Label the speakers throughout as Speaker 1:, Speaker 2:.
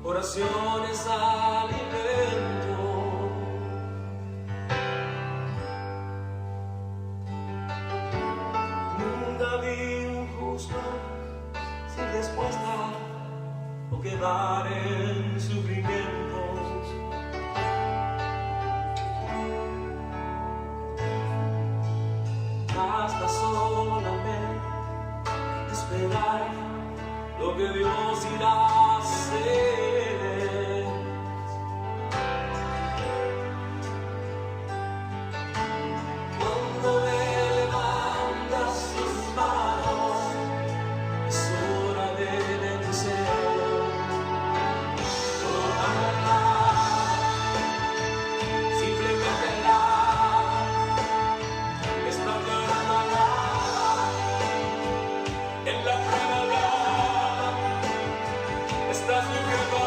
Speaker 1: oraciones alimento. Nunca vi un justo sin respuesta o quedar en sufrimientos. Basta solamente esperar lo que Dios irá a hacer. Cuando Él levanta sus manos, es hora de vencer. Oh, simplemente está llorando en la prueba. Estás sufriendo,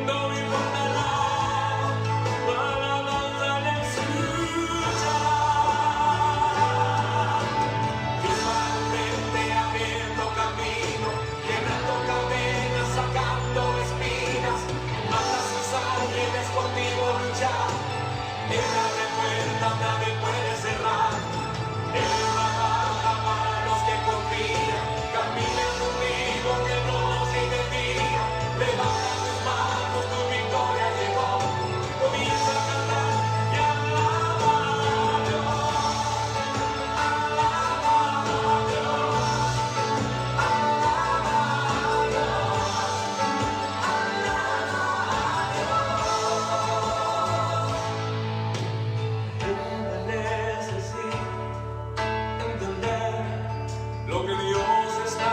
Speaker 1: no me importa nada, palabras al escuchar. Dios va al frente abriendo camino, quebrando cadenas, sacando espinas, mata sus ángeles contigo luchar. Él abre puertas, nadie puede cerrar. Él va a dar para los que confían, camina contigo, que no se desvía. Levanta tus manos, tu victoria llegó. Comienza a cantar y alaba a Dios. Alaba a Dios. Alaba a Dios. Alaba a Dios. Necesito entender lo que Dios está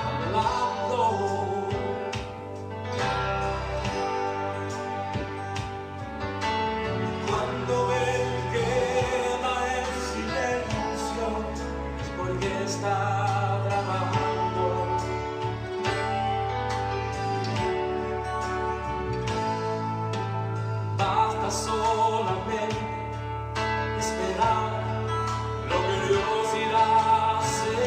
Speaker 1: hablando. Cuando Él queda en silencio es porque está trabajando. Basta solamente esperar lo que Dios irá a hacer.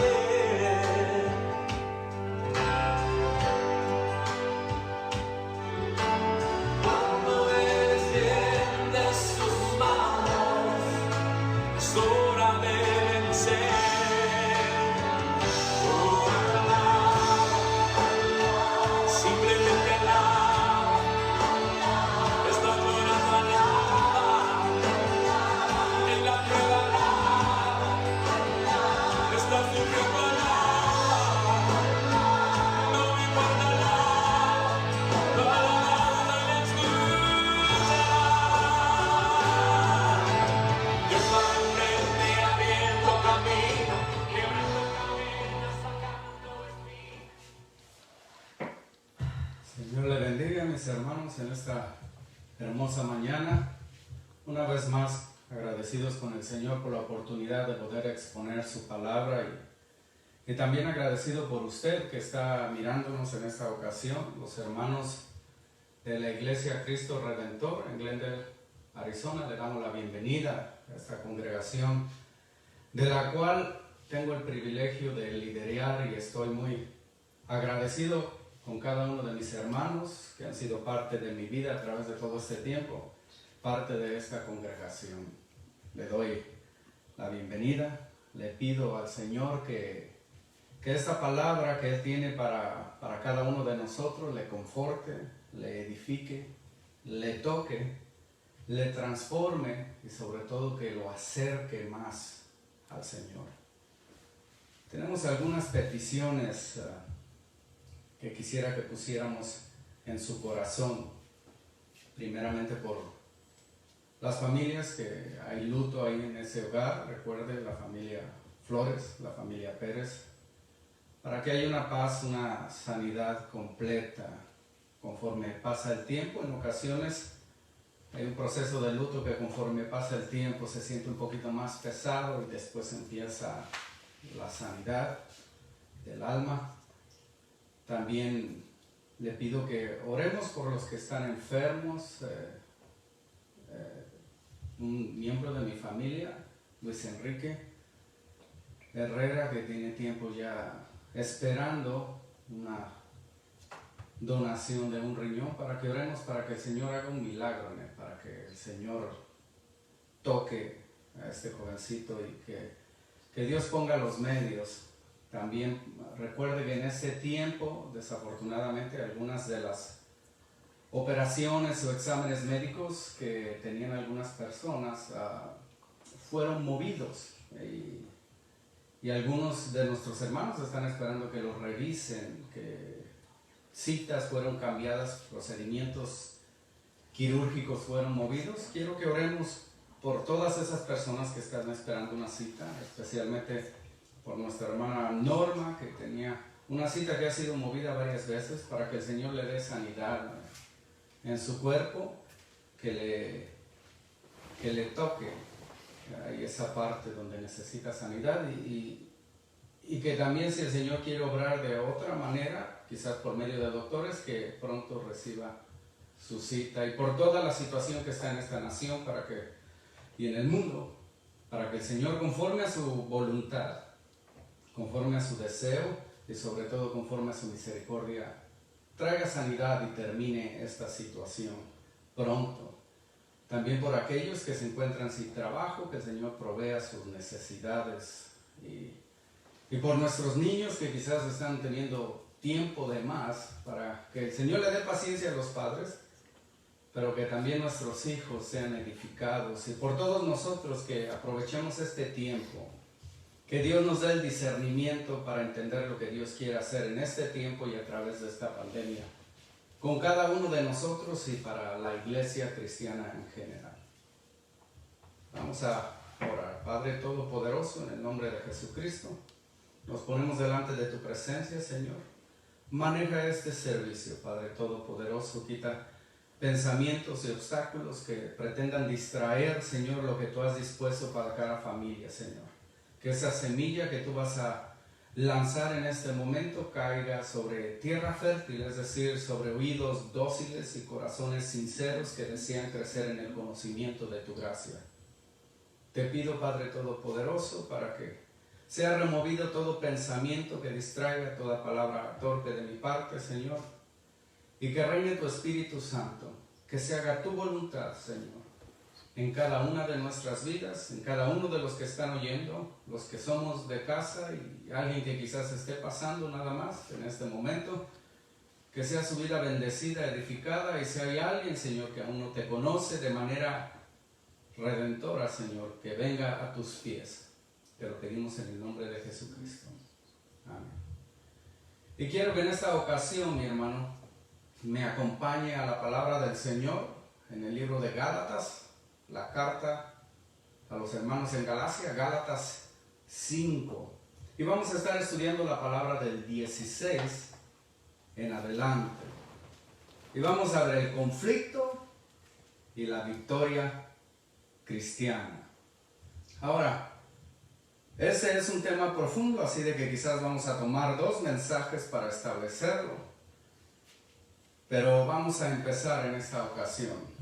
Speaker 1: Cuando Él extiende sus manos, es hora de vencer. Oh, simplemente alaba, está llorando, alaba, en la prueba alaba, está sufriendo, alaba, no me importa nada, palabras al escuchar. Dios va al frente abriendo camino, quebrando cadenas, sacando espinas.
Speaker 2: Señor le bendiga, mis hermanos, en esta hermosa mañana. Una vez más, agradecidos con el Señor por la oportunidad de poder exponer su palabra y también agradecido por usted que está mirándonos en esta ocasión, los hermanos de la Iglesia Cristo Redentor en Glendale, Arizona. Le damos la bienvenida a esta congregación de la cual tengo el privilegio de liderar y estoy muy agradecido con cada uno de mis hermanos que han sido parte de mi vida a través de todo este tiempo, parte de esta congregación. Le doy la bienvenida, le pido al Señor que esta palabra que Él tiene para cada uno de nosotros le conforte, le edifique, le toque, le transforme y sobre todo que lo acerque más al Señor. Tenemos algunas peticiones que quisiera que pusiéramos en su corazón, primeramente por las familias que hay luto ahí en ese hogar. Recuerde la familia Flores, la familia Pérez, para que haya una paz, una sanidad completa conforme pasa el tiempo. En ocasiones hay un proceso de luto que conforme pasa el tiempo se siente un poquito más pesado y después empieza la sanidad del alma. También le pido que oremos por los que están enfermos. Un miembro de mi familia, Luis Enrique Herrera, que tiene tiempo ya esperando una donación de un riñón, para que oremos para que el Señor haga un milagro en él, para que el Señor toque a este jovencito y que Dios ponga los medios. También recuerde que en este tiempo, desafortunadamente, algunas de las operaciones o exámenes médicos que tenían algunas personas fueron movidos, y algunos de nuestros hermanos están esperando que los revisen, que citas fueron cambiadas, procedimientos quirúrgicos fueron movidos. Quiero que oremos por todas esas personas que están esperando una cita, especialmente por nuestra hermana Norma, que tenía una cita que ha sido movida varias veces, para que el Señor le dé sanidad en su cuerpo, que le toque ahí esa parte donde necesita sanidad, y que también, si el Señor quiere obrar de otra manera, quizás por medio de doctores, que pronto reciba su cita, y por toda la situación que está en esta nación y en el mundo, para que el Señor, conforme a su voluntad, conforme a su deseo y sobre todo conforme a su misericordia, traiga sanidad y termine esta situación pronto. También por aquellos que se encuentran sin trabajo, que el Señor provea sus necesidades, y por nuestros niños que quizás están teniendo tiempo de más, para que el Señor le dé paciencia a los padres, pero que también nuestros hijos sean edificados, y por todos nosotros que aprovechemos este tiempo, que Dios nos dé el discernimiento para entender lo que Dios quiere hacer en este tiempo y a través de esta pandemia, con cada uno de nosotros y para la iglesia cristiana en general. Vamos a orar. Padre Todopoderoso, en el nombre de Jesucristo, nos ponemos delante de tu presencia, Señor. Maneja este servicio, Padre Todopoderoso. Quita pensamientos y obstáculos que pretendan distraer, Señor, lo que tú has dispuesto para cada familia, Señor. Que esa semilla que tú vas a lanzar en este momento caiga sobre tierra fértil, es decir, sobre oídos dóciles y corazones sinceros que desean crecer en el conocimiento de tu gracia. Te pido, Padre Todopoderoso, para que sea removido todo pensamiento que distraiga, toda palabra torpe de mi parte, Señor, y que reine tu Espíritu Santo, que se haga tu voluntad, Señor, en cada una de nuestras vidas, en cada uno de los que están oyendo, los que somos de casa y alguien que quizás esté pasando nada más en este momento, que sea su vida bendecida, edificada, y si hay alguien, Señor, que aún no te conoce de manera redentora, Señor, que venga a tus pies. Te lo pedimos en el nombre de Jesucristo. Amén. Y quiero que en esta ocasión, mi hermano, me acompañe a la palabra del Señor en el libro de Gálatas, la carta a los hermanos en Galacia, Gálatas 5. Y vamos a estar estudiando la palabra del 16 en adelante. Y vamos a ver el conflicto y la victoria cristiana. Ahora, ese es un tema profundo, así de que quizás vamos a tomar 2 mensajes para establecerlo. Pero vamos a empezar en esta ocasión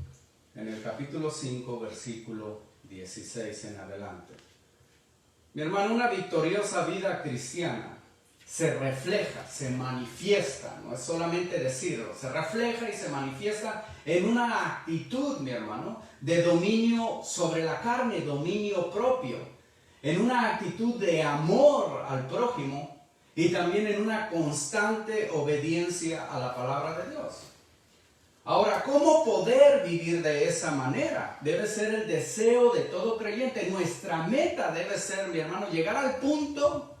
Speaker 2: en el capítulo 5, versículo 16 en adelante. Mi hermano, una victoriosa vida cristiana se refleja, se manifiesta, no es solamente decirlo, se refleja y se manifiesta en una actitud, mi hermano, de dominio sobre la carne, dominio propio, en una actitud de amor al prójimo y también en una constante obediencia a la palabra de Dios. Ahora, ¿cómo poder vivir de esa manera? Debe ser el deseo de todo creyente. Nuestra meta debe ser, mi hermano, llegar al punto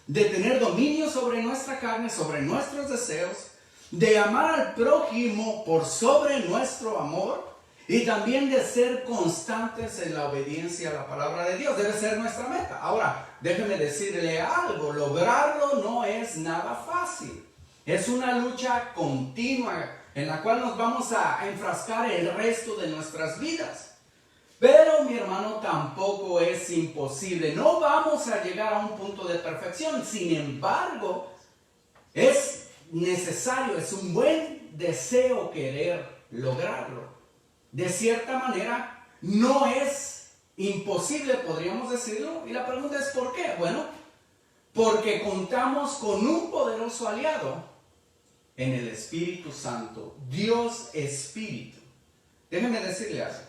Speaker 2: de tener dominio sobre nuestra carne, sobre nuestros deseos, de amar al prójimo por sobre nuestro amor y también de ser constantes en la obediencia a la palabra de Dios. Debe ser nuestra meta. Ahora, déjeme decirle algo, lograrlo no es nada fácil. Es una lucha continua en la cual nos vamos a enfrascar el resto de nuestras vidas. Pero, mi hermano, tampoco es imposible. No vamos a llegar a un punto de perfección. Sin embargo, es necesario, es un buen deseo querer lograrlo. De cierta manera, no es imposible, podríamos decirlo. Y la pregunta es ¿por qué? Bueno, porque contamos con un poderoso aliado en el Espíritu Santo. Dios Espíritu. Déjenme decirle algo.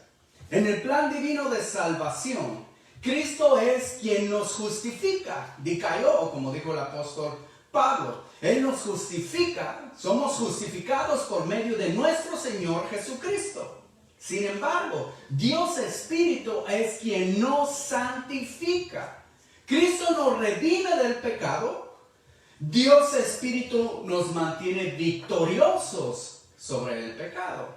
Speaker 2: En el plan divino de salvación, Cristo es quien nos justifica. Dikaiō, como dijo el apóstol Pablo. Él nos justifica. Somos justificados por medio de nuestro Señor Jesucristo. Sin embargo, Dios Espíritu es quien nos santifica. Cristo nos redime del pecado. Dios Espíritu nos mantiene victoriosos sobre el pecado.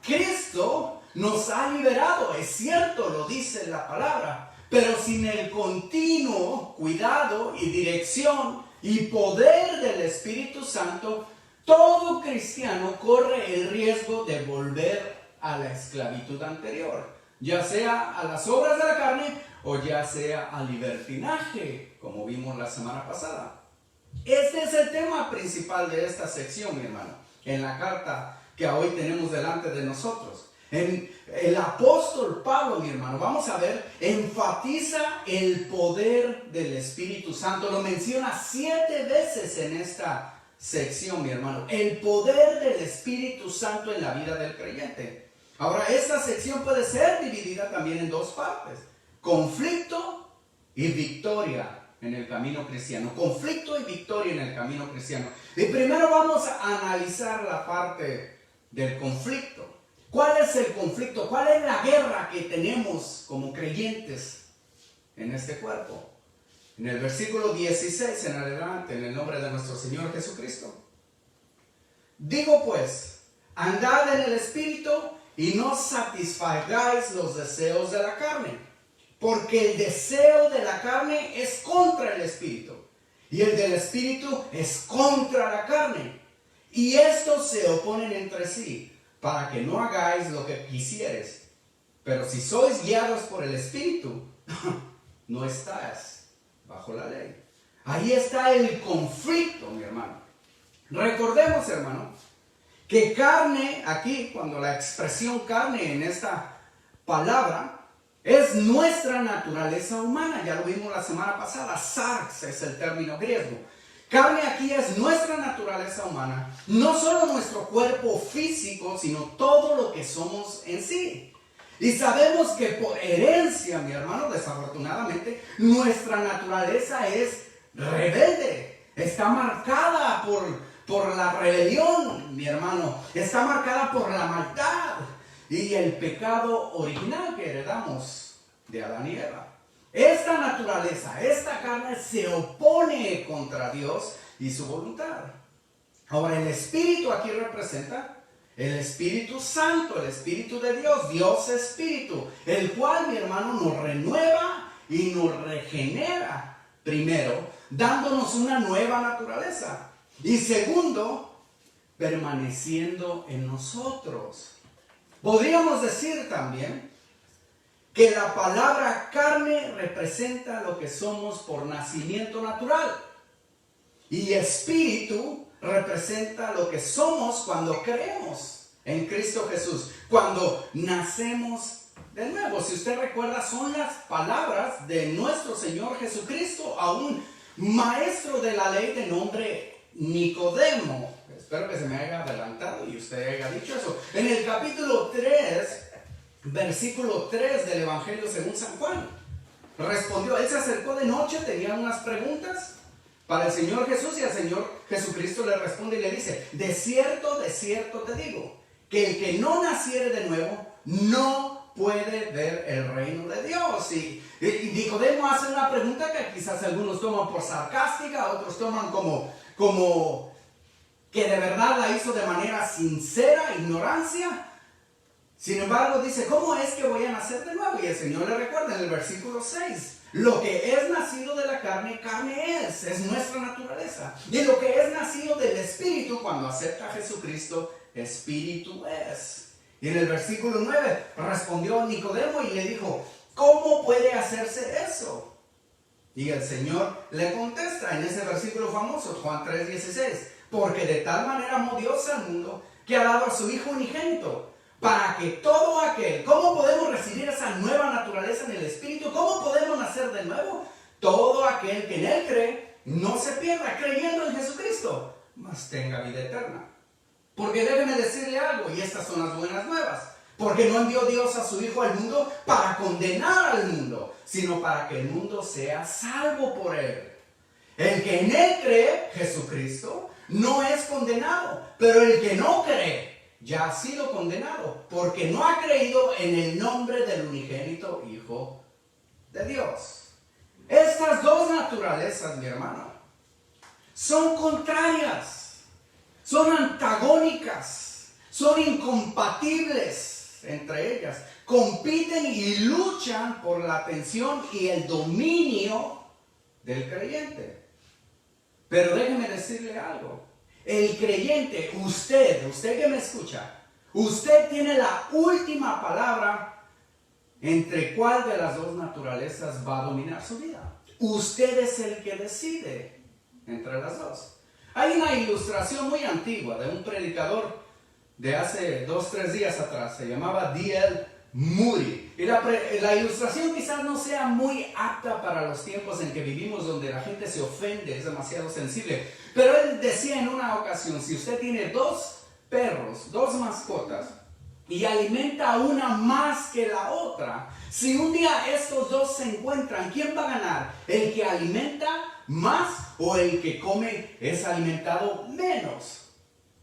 Speaker 2: Cristo nos ha liberado, es cierto, lo dice la palabra, pero sin el continuo cuidado y dirección y poder del Espíritu Santo, todo cristiano corre el riesgo de volver a la esclavitud anterior, ya sea a las obras de la carne o ya sea al libertinaje, como vimos la semana pasada. Este es el tema principal de esta sección, mi hermano, en la carta que hoy tenemos delante de nosotros. El apóstol Pablo, mi hermano, vamos a ver, enfatiza el poder del Espíritu Santo. Lo menciona 7 veces en esta sección, mi hermano. El poder del Espíritu Santo en la vida del creyente. Ahora, esta sección puede ser dividida también en 2 partes. Conflicto y victoria en el camino cristiano. Conflicto y victoria en el camino cristiano. Y primero vamos a analizar la parte del conflicto. ¿Cuál es el conflicto? ¿Cuál es la guerra que tenemos como creyentes en este cuerpo? En el versículo 16 en adelante, en el nombre de nuestro Señor Jesucristo. Digo pues, andad en el Espíritu y no satisfagáis los deseos de la carne, porque el deseo de la carne es contra el Espíritu, y el del Espíritu es contra la carne, y estos se oponen entre sí, para que no hagáis lo que quisieres. Pero si sois guiados por el Espíritu, no estáis bajo la ley. Ahí está el conflicto, mi hermano. Recordemos, hermano, que carne, aquí cuando la expresión carne en esta palabra es nuestra naturaleza humana. Ya lo vimos la semana pasada. Sarx es el término griego. Carne aquí es nuestra naturaleza humana, no solo nuestro cuerpo físico, sino todo lo que somos en sí. Y sabemos que por herencia, mi hermano, desafortunadamente, nuestra naturaleza es rebelde. Está marcada por la rebelión, mi hermano. Está marcada por la maldad y el pecado original que heredamos de Adán y Eva. Esta naturaleza, esta carne se opone contra Dios y su voluntad. Ahora, el Espíritu aquí representa el Espíritu Santo, el Espíritu de Dios, Dios Espíritu, el cual, mi hermano, nos renueva y nos regenera. Primero, dándonos una nueva naturaleza. Y segundo, permaneciendo en nosotros. Podríamos decir también que la palabra carne representa lo que somos por nacimiento natural. Y espíritu representa lo que somos cuando creemos en Cristo Jesús. Cuando nacemos de nuevo. Si usted recuerda, son las palabras de nuestro Señor Jesucristo a un maestro de la ley de nombre Nicodemo. Espero que se me haya adelantado y usted haya dicho eso. En el capítulo 3... versículo 3 del Evangelio según San Juan. Respondió, él se acercó de noche, tenía unas preguntas para el Señor Jesús y el Señor Jesucristo le responde y le dice, de cierto te digo, que el que no naciere de nuevo no puede ver el reino de Dios. Y Nicodemo hace una pregunta que quizás algunos toman por sarcástica, otros toman como que de verdad la hizo de manera sincera, ignorancia. Sin embargo, dice, ¿cómo es que voy a nacer de nuevo? Y el Señor le recuerda en el versículo 6, lo que es nacido de la carne, carne es nuestra naturaleza. Y lo que es nacido del Espíritu, cuando acepta a Jesucristo, Espíritu es. Y en el versículo 9, respondió Nicodemo y le dijo, ¿cómo puede hacerse eso? Y el Señor le contesta en ese versículo famoso, Juan 3:16, porque de tal manera amó Dios al mundo, que ha dado a su Hijo unigénito, para que todo aquel, ¿cómo podemos recibir esa nueva naturaleza en el Espíritu? ¿Cómo podemos nacer de nuevo? Todo aquel que en Él cree, no se pierda, creyendo en Jesucristo, mas tenga vida eterna. Porque déjeme decirle algo, y estas son las buenas nuevas. Porque no envió Dios a su Hijo al mundo para condenar al mundo, sino para que el mundo sea salvo por él. El que en él cree, Jesucristo, no es condenado, pero el que no cree ya ha sido condenado, porque no ha creído en el nombre del unigénito Hijo de Dios. Estas dos naturalezas, mi hermano, son contrarias, son antagónicas, son incompatibles entre ellas. Compiten y luchan por la atención y el dominio del creyente. Pero déjeme decirle algo. El creyente, usted que me escucha, usted tiene la última palabra entre cuál de las dos naturalezas va a dominar su vida. Usted es el que decide entre las dos. Hay una ilustración muy antigua de un predicador de hace 2-3 días atrás. Se llamaba D.L. Moody. Y la ilustración quizás no sea muy apta para los tiempos en que vivimos, donde la gente se ofende, es demasiado sensible. Pero él decía en una ocasión, si usted tiene 2 perros, 2 mascotas, y alimenta a una más que la otra, si un día estos dos se encuentran, ¿quién va a ganar? ¿El que alimenta más o el que es alimentado menos?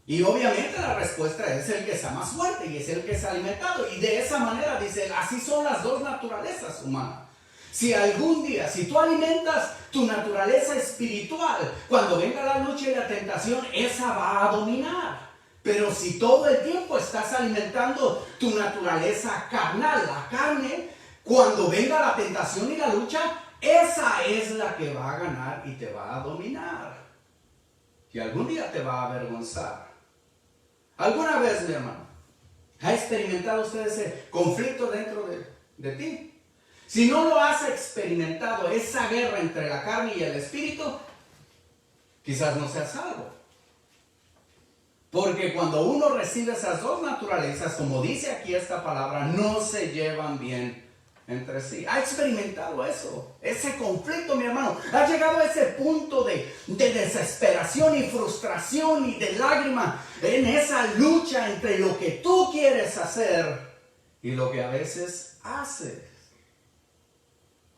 Speaker 2: Y obviamente la respuesta es el que está más fuerte y es el que es alimentado. Y de esa manera dice, así son las dos naturalezas humanas. Si algún día, si tú alimentas tu naturaleza espiritual, cuando venga la lucha y la tentación, esa va a dominar. Pero si todo el tiempo estás alimentando tu naturaleza carnal, la carne, cuando venga la tentación y la lucha, esa es la que va a ganar y te va a dominar. Y algún día te va a avergonzar. ¿Alguna vez, mi hermano, ha experimentado usted ese conflicto dentro de ti? Si no lo has experimentado, esa guerra entre la carne y el espíritu, quizás no seas salvo. Porque cuando uno recibe esas dos naturalezas, como dice aquí esta palabra, no se llevan bien entre sí. ¿Ha experimentado eso? Ese conflicto, mi hermano. ¿Ha llegado a ese punto de desesperación y frustración y de lágrima en esa lucha entre lo que tú quieres hacer y lo que a veces haces?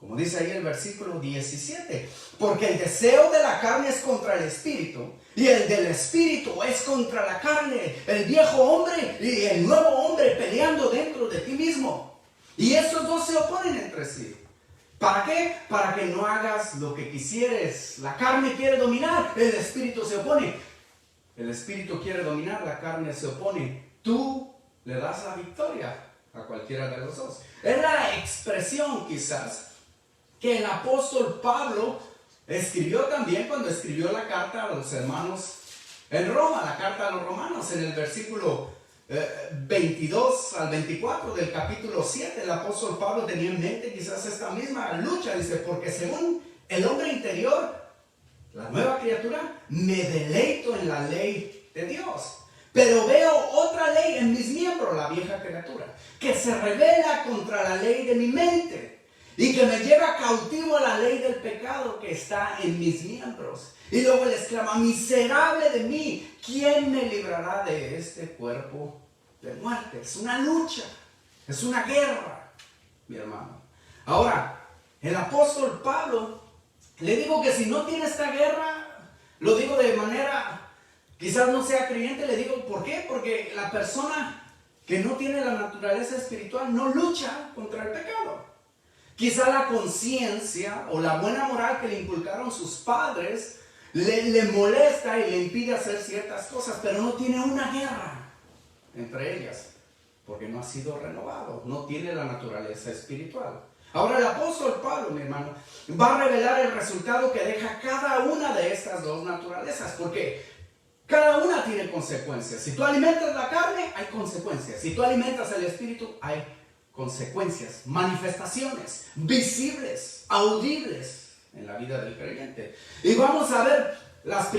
Speaker 2: Como dice ahí el versículo 17, porque el deseo de la carne es contra el espíritu y el del espíritu es contra la carne, el viejo hombre y el nuevo hombre peleando dentro de ti mismo. Y estos dos se oponen entre sí. ¿Para qué? Para que no hagas lo que quisieres. La carne quiere dominar, el espíritu se opone. El espíritu quiere dominar, la carne se opone. Tú le das la victoria a cualquiera de los dos. Es la expresión quizás que el apóstol Pablo escribió también cuando escribió la carta a los hermanos en Roma, la carta a los romanos, en el versículo 22 al 24 del capítulo 7. El apóstol Pablo tenía en mente quizás esta misma lucha. Dice, porque según el hombre interior, la nueva criatura, me deleito en la ley de Dios. Pero veo otra ley en mis miembros, la vieja criatura, que se rebela contra la ley de mi mente y que me lleva cautivo a la ley del pecado que está en mis miembros. Y luego él exclama, miserable de mí, ¿quién me librará de este cuerpo de muerte? Es una lucha, es una guerra, mi hermano. Ahora, el apóstol Pablo, le digo que si no tiene esta guerra, lo digo de manera, quizás no sea creyente, le digo, ¿por qué? Porque la persona que no tiene la naturaleza espiritual no lucha contra el pecado. Quizá la conciencia o la buena moral que le inculcaron sus padres le molesta y le impide hacer ciertas cosas, pero no tiene una guerra entre ellas, porque no ha sido renovado, no tiene la naturaleza espiritual. Ahora el apóstol Pablo, mi hermano, va a revelar el resultado que deja cada una de estas dos naturalezas, porque cada una tiene consecuencias. Si tú alimentas la carne, hay consecuencias. Si tú alimentas el espíritu, hay consecuencias, manifestaciones visibles, audibles en la vida del creyente. Y vamos a ver las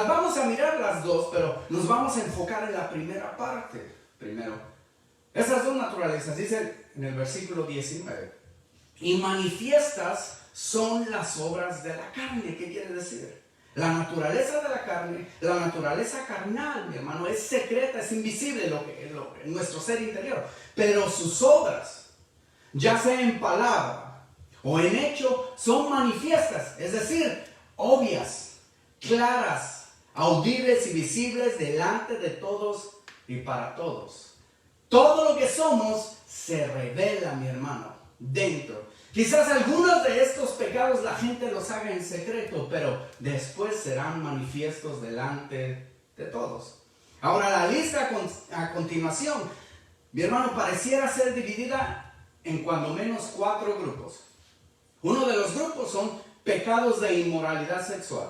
Speaker 2: vamos a mirar las dos, pero nos vamos a enfocar en la primera parte. Primero, esas dos naturalezas, dice en el versículo 19, y manifiestas son las obras de la carne. ¿Qué quiere decir? La naturaleza de la carne, la naturaleza carnal, mi hermano, es secreta, es invisible nuestro ser interior. Pero sus obras, ya sea en palabra o en hecho, son manifiestas, es decir, obvias, claras, audibles y visibles delante de todos y para todos. Todo lo que somos se revela, mi hermano, dentro. Quizás algunos de estos pecados la gente los haga en secreto, pero después serán manifiestos delante de todos. Ahora, la lista a continuación, mi hermano, pareciera ser dividida en cuando menos 4 grupos. Uno de los grupos son pecados de inmoralidad sexual.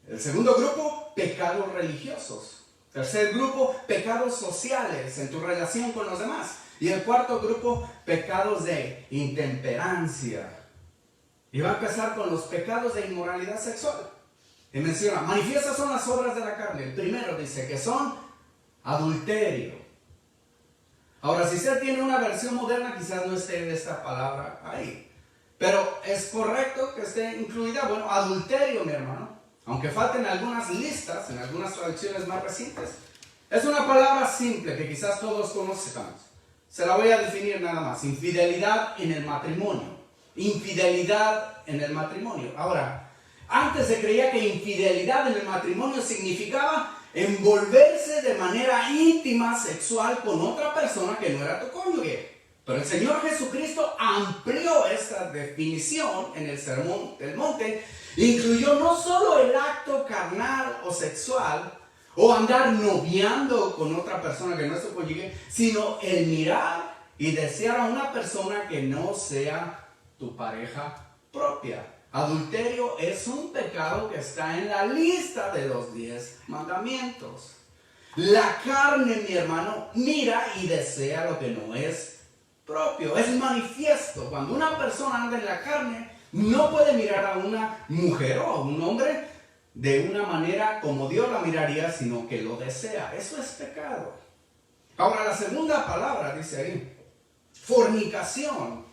Speaker 2: El segundo grupo, pecados religiosos. Tercer grupo, pecados sociales en tu relación con los demás. Y el cuarto grupo, pecados de intemperancia. Y va a empezar con los pecados de inmoralidad sexual. Y menciona, manifiestas son las obras de la carne. El primero dice que son adulterio. Ahora, si usted tiene una versión moderna, quizás no esté esta palabra ahí. Pero es correcto que esté incluida. Bueno, adulterio, mi hermano. Aunque falten algunas listas, en algunas traducciones más recientes. Es una palabra simple que quizás todos conozcamos. Se la voy a definir nada más. Infidelidad en el matrimonio. Infidelidad en el matrimonio. Ahora, antes se creía que infidelidad en el matrimonio significaba envolverse de manera íntima, sexual, con otra persona que no era tu cónyuge. Pero el Señor Jesucristo amplió esta definición en el Sermón del Monte. Incluyó no solo el acto carnal o sexual, o andar noviando con otra persona que no es tu cónyuge, sino el mirar y desear a una persona que no sea tu pareja propia. Adulterio es un pecado que está en la lista de los 10 mandamientos. La carne, mi hermano, mira y desea lo que no es propio. Es manifiesto. Cuando una persona anda en la carne, no puede mirar a una mujer o a un hombre de una manera como Dios la miraría, sino que lo desea. Eso es pecado. Ahora, la segunda palabra dice ahí, fornicación.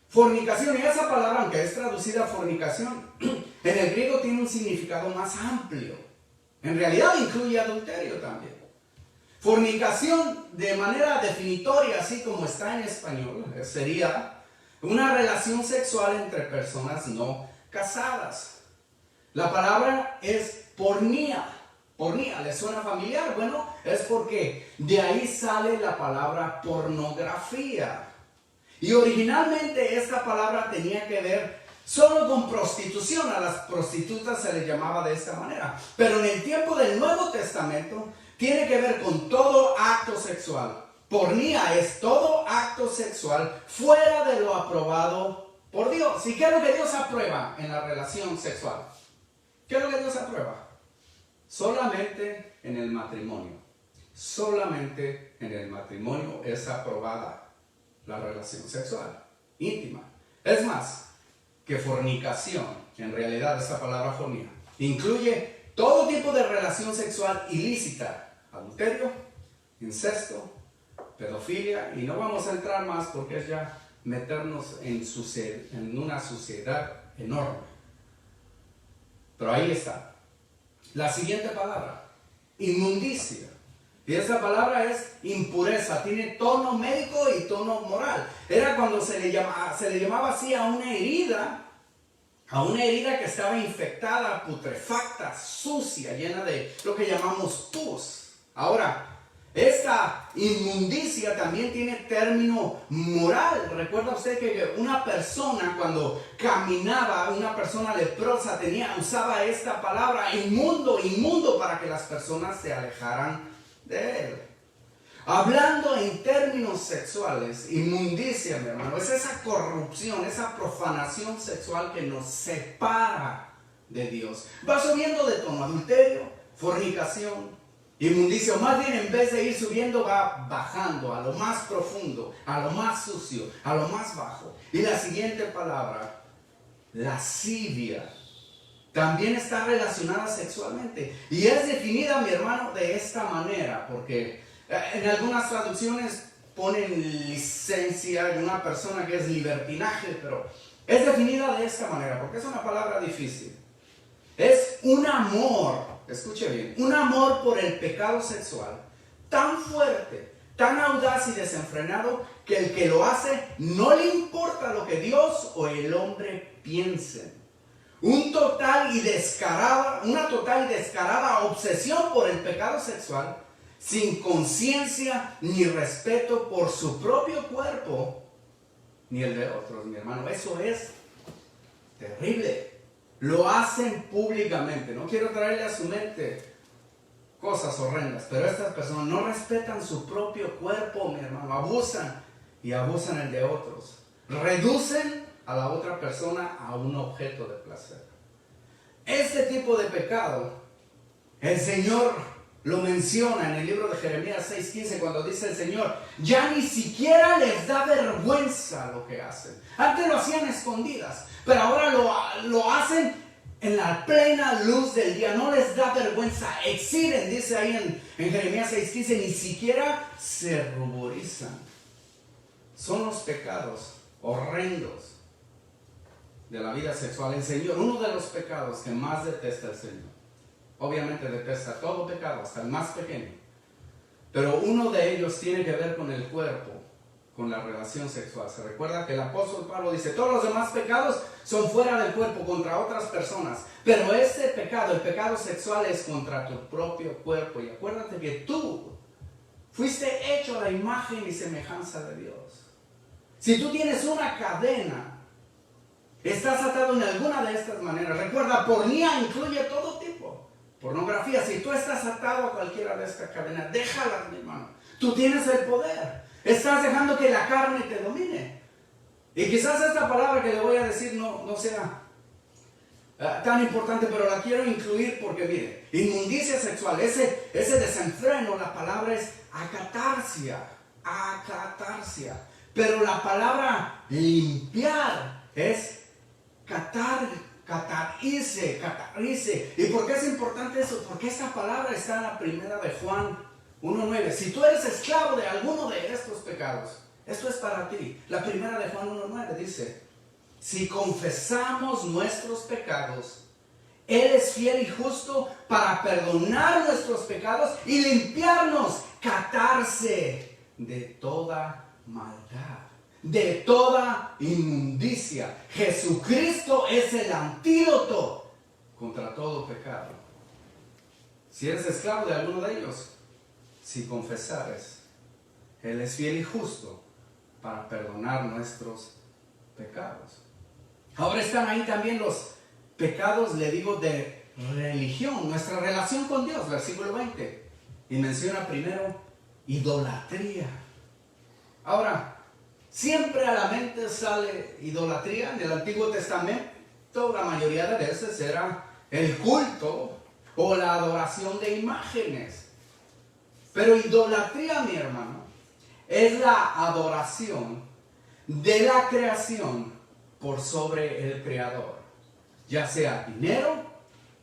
Speaker 2: Fornicación, y esa palabra, aunque es traducida fornicación, en el griego tiene un significado más amplio. En realidad incluye adulterio también. Fornicación, de manera definitoria, así como está en español, sería una relación sexual entre personas no casadas. La palabra es pornía. Pornía, ¿le suena familiar? Bueno, es porque de ahí sale la palabra pornografía. Y originalmente esta palabra tenía que ver solo con prostitución. A las prostitutas se les llamaba de esta manera. Pero en el tiempo del Nuevo Testamento tiene que ver con todo acto sexual. Pornía es todo acto sexual fuera de lo aprobado por Dios. ¿Y qué es lo que Dios aprueba en la relación sexual? ¿Qué es lo que Dios aprueba? Solamente en el matrimonio. Solamente en el matrimonio es aprobada la relación sexual íntima. Es más, que fornicación, en realidad esa palabra fornia, incluye todo tipo de relación sexual ilícita. Adulterio, incesto, pedofilia, y no vamos a entrar más porque es ya meternos en una suciedad enorme. Pero ahí está. La siguiente palabra, inmundicia. Y esa palabra es impureza, tiene tono médico y tono moral. Era cuando se le llamaba así a una herida que estaba infectada, putrefacta, sucia, llena de lo que llamamos pus. Ahora, esta inmundicia también tiene término moral. ¿Recuerda usted que una persona cuando caminaba, una persona leprosa usaba esta palabra inmundo para que las personas se alejaran de él? Hablando en términos sexuales, inmundicia, mi hermano, es esa corrupción, esa profanación sexual que nos separa de Dios. Va subiendo de tono, adulterio, fornicación, inmundicia, o más bien en vez de ir subiendo va bajando a lo más profundo, a lo más sucio, a lo más bajo. Y la siguiente palabra, lascivia, también está relacionada sexualmente. Y es definida, mi hermano, de esta manera, porque en algunas traducciones ponen licencia de una persona que es libertinaje, pero es definida de esta manera, porque es una palabra difícil. Es un amor, escuche bien, un amor por el pecado sexual tan fuerte, tan audaz y desenfrenado, que el que lo hace no le importa lo que Dios o el hombre piensen. Una total y descarada obsesión por el pecado sexual, sin conciencia ni respeto por su propio cuerpo, ni el de otros, mi hermano. Eso es terrible. Lo hacen públicamente. No quiero traerle a su mente cosas horrendas, pero estas personas no respetan su propio cuerpo, mi hermano. Abusan y abusan el de otros. Reducen a la otra persona a un objeto de placer. Este tipo de pecado, el Señor lo menciona en el libro de Jeremías 6:15, cuando dice el Señor, ya ni siquiera les da vergüenza lo que hacen. Antes lo hacían escondidas, pero ahora lo hacen en la plena luz del día. No les da vergüenza, exhiben, dice ahí en Jeremías 6:15, ni siquiera se ruborizan. Son los pecados horrendos de la vida sexual. El Señor, uno de los pecados que más detesta el Señor. Obviamente detesta todo pecado, hasta el más pequeño. Pero uno de ellos tiene que ver con el cuerpo, con la relación sexual. Se recuerda que el apóstol Pablo dice, todos los demás pecados son fuera del cuerpo, contra otras personas. Pero este pecado, el pecado sexual, es contra tu propio cuerpo. Y acuérdate que tú fuiste hecho a la imagen y semejanza de Dios. Si tú tienes una cadena, estás atado en alguna de estas maneras. Recuerda, pornía incluye todo tipo. Pornografía, si tú estás atado a cualquiera de estas cadenas, déjalas, mi hermano. Tú tienes el poder. Estás dejando que la carne te domine. Y quizás esta palabra que le voy a decir no sea tan importante, pero la quiero incluir porque, mire, inmundicia sexual, ese desenfreno, la palabra es acatarsia. Pero la palabra limpiar es catarrice. ¿Y por qué es importante eso? Porque esta palabra está en la primera de Juan 1:9. Si tú eres esclavo de alguno de estos pecados, esto es para ti. La primera de Juan 1:9 dice, si confesamos nuestros pecados, Él es fiel y justo para perdonar nuestros pecados y limpiarnos, catarse de toda maldad, de toda inmundicia. Jesucristo es el antídoto contra todo pecado. Si eres esclavo de alguno de ellos, si confesares, Él es fiel y justo para perdonar nuestros pecados. Ahora están ahí también los pecados, le digo, de religión, nuestra relación con Dios, versículo 20. Y menciona primero idolatría. Ahora, siempre a la mente sale idolatría. En el Antiguo Testamento, la mayoría de veces era el culto o la adoración de imágenes. Pero idolatría, mi hermano, es la adoración de la creación por sobre el Creador. Ya sea dinero,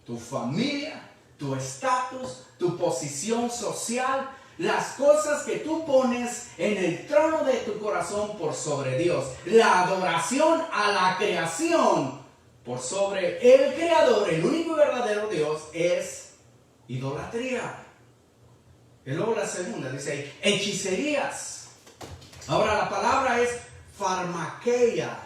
Speaker 2: tu familia, tu estatus, tu posición social, las cosas que tú pones en el trono de tu corazón por sobre Dios. La adoración a la creación por sobre el Creador, el único y verdadero Dios, es idolatría. Y luego la segunda dice ahí, hechicerías. Ahora la palabra es farmakeia,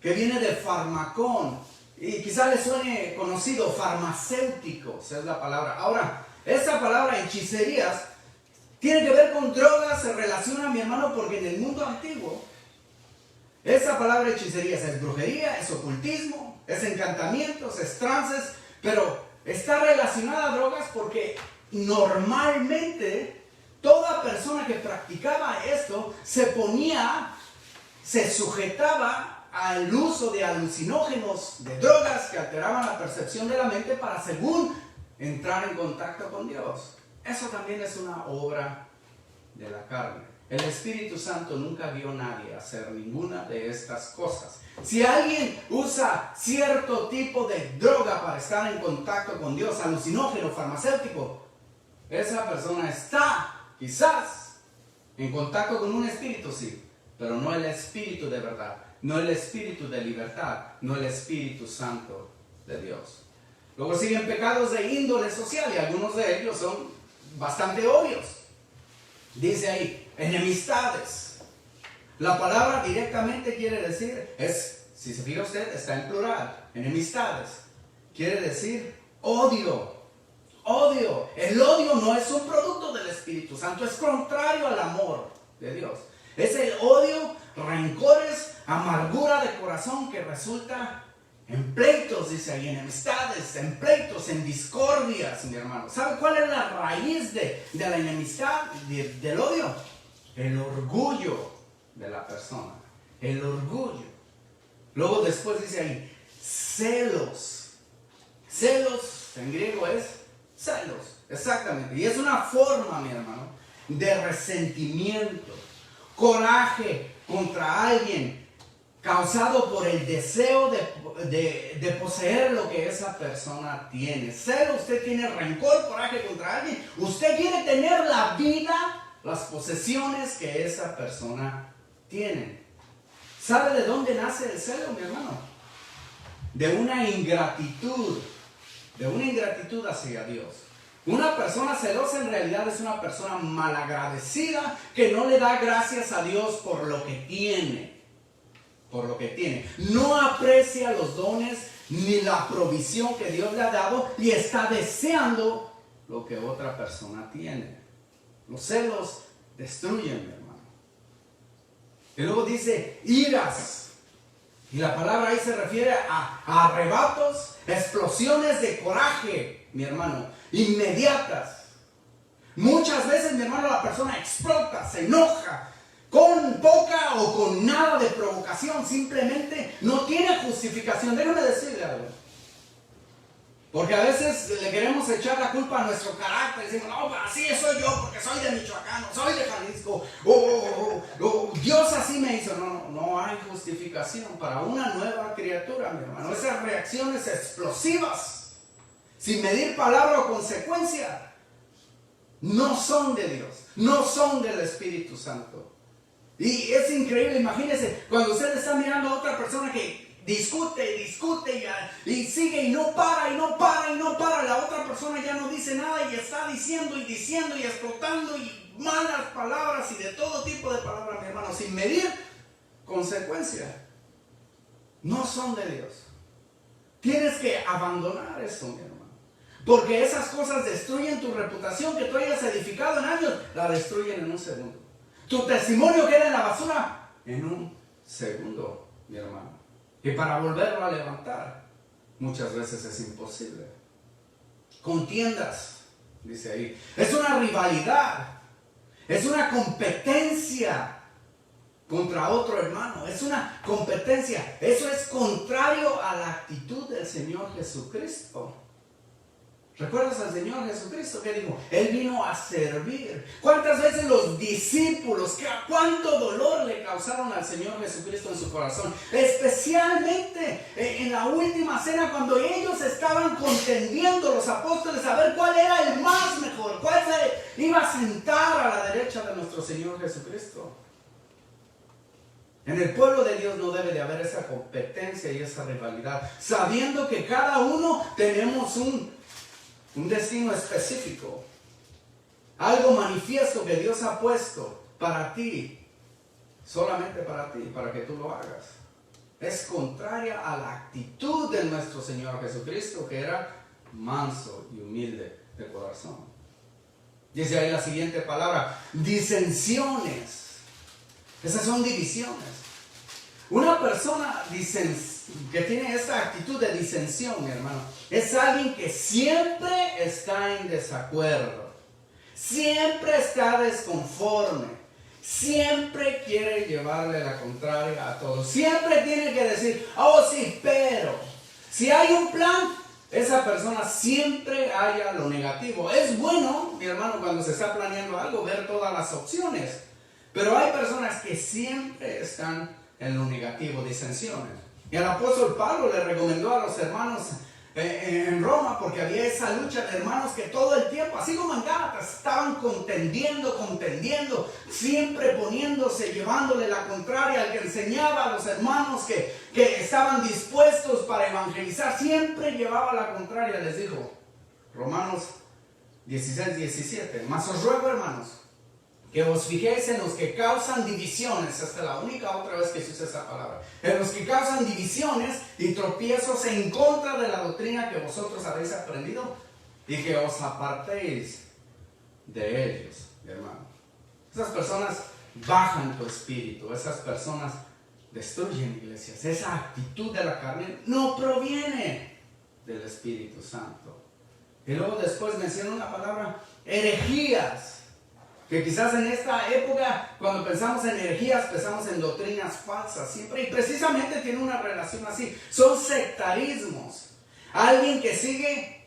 Speaker 2: que viene de farmacón. Y quizá le suene conocido, farmacéuticos es la palabra. Ahora, esta palabra hechicerías tiene que ver con drogas, se relaciona, mi hermano, porque en el mundo antiguo, esa palabra hechicerías es brujería, es ocultismo, es encantamientos, es trances, pero está relacionada a drogas porque normalmente toda persona que practicaba esto se sujetaba al uso de alucinógenos, de drogas que alteraban la percepción de la mente para, según, entrar en contacto con Dios. Eso también es una obra de la carne. El Espíritu Santo nunca vio a nadie hacer ninguna de estas cosas. Si alguien usa cierto tipo de droga para estar en contacto con Dios, alucinógeno, farmacéutico, esa persona está, quizás, en contacto con un espíritu, sí, pero no el espíritu de verdad, no el espíritu de libertad, no el Espíritu Santo de Dios. Luego siguen pecados de índole social y algunos de ellos son bastante obvios. Dice ahí, enemistades. La palabra directamente quiere decir, si se fija usted, está en plural, enemistades. Quiere decir odio. Odio. El odio no es un producto del Espíritu Santo, es contrario al amor de Dios. Es el odio, rencores, amargura de corazón que resulta en pleitos, dice ahí, en enemistades, en pleitos, en discordias, mi hermano. ¿Sabe cuál es la raíz de la enemistad, del odio? El orgullo de la persona. El orgullo. Luego después dice ahí, celos. Celos en griego es celos, exactamente. Y es una forma, mi hermano, de resentimiento, coraje contra alguien, causado por el deseo de poseer lo que esa persona tiene. Celo, usted tiene rencor, coraje contra alguien. Usted quiere tener la vida, las posesiones que esa persona tiene. ¿Sabe de dónde nace el celo, mi hermano? De una ingratitud hacia Dios. Una persona celosa en realidad es una persona malagradecida que no le da gracias a Dios por lo que tiene. Por lo que tiene. No aprecia los dones ni la provisión que Dios le ha dado y está deseando lo que otra persona tiene. Los celos destruyen, mi hermano. Y luego dice iras. Y la palabra ahí se refiere a arrebatos, explosiones de coraje, mi hermano, inmediatas. Muchas veces, mi hermano, la persona explota, se enoja, con poca o con nada de provocación, simplemente no tiene justificación. Déjame decirle algo. Porque a veces le queremos echar la culpa a nuestro carácter. Decimos, no, así soy yo porque soy de Michoacán, soy de Jalisco. Dios así me hizo. No hay justificación para una nueva criatura, mi hermano. Esas reacciones explosivas, sin medir palabra o consecuencia, no son de Dios, no son del Espíritu Santo. Y es increíble, imagínense, cuando usted está mirando a otra persona que discute y sigue y no para, la otra persona ya no dice nada y está diciendo y explotando y malas palabras y de todo tipo de palabras, mi hermano, sin medir consecuencia. No son de Dios. Tienes que abandonar eso, mi hermano. Porque esas cosas destruyen tu reputación que tú hayas edificado en años, la destruyen en un segundo. Tu testimonio queda en la basura en un segundo, mi hermano. Y para volverlo a levantar, muchas veces es imposible. Contiendas, dice ahí. Es una rivalidad. Es una competencia contra otro hermano. Es una competencia. Eso es contrario a la actitud del Señor Jesucristo. ¿Recuerdas al Señor Jesucristo? ¿Qué dijo? Él vino a servir. ¿Cuántas veces los discípulos, cuánto dolor le causaron al Señor Jesucristo en su corazón? Especialmente en la última cena, cuando ellos estaban contendiendo, los apóstoles, a ver cuál era el más mejor, cuál se iba a sentar a la derecha de nuestro Señor Jesucristo. En el pueblo de Dios no debe de haber esa competencia y esa rivalidad, sabiendo que cada uno tenemos un destino específico, algo manifiesto que Dios ha puesto para ti, solamente para ti, para que tú lo hagas. Es contraria a la actitud de nuestro Señor Jesucristo, que era manso y humilde de corazón. Dice ahí la siguiente palabra, disensiones. Esas son divisiones. Una persona que tiene esta actitud de disensión, mi hermano, es alguien que siempre está en desacuerdo, siempre está desconforme, siempre quiere llevarle la contraria a todos, siempre tiene que decir, oh sí, pero si hay un plan, esa persona siempre halla lo negativo. Es bueno, mi hermano, cuando se está planeando algo, ver todas las opciones, pero hay personas que siempre están en lo negativo, disensiones. Y el apóstol Pablo le recomendó a los hermanos
Speaker 3: en Roma, porque había esa lucha de hermanos que todo el tiempo, así como en Gálatas, estaban contendiendo, siempre poniéndose, llevándole la contraria al que enseñaba, a los hermanos que estaban dispuestos para evangelizar, siempre llevaba la contraria. Les dijo, Romanos 16:17, mas os ruego, hermanos, que os fijéis en los que causan divisiones. Esta es la única otra vez que se usa esa palabra. En los que causan divisiones y tropiezos en contra de la doctrina que vosotros habéis aprendido, y que os apartéis de ellos, hermano. Esas personas bajan tu espíritu. Esas personas destruyen iglesias. Esa actitud de la carne no proviene del Espíritu Santo. Y luego después menciona una palabra, herejías. Que quizás en esta época, cuando pensamos en herejías, pensamos en doctrinas falsas siempre. Y precisamente tiene una relación así. Son sectarismos. Alguien que sigue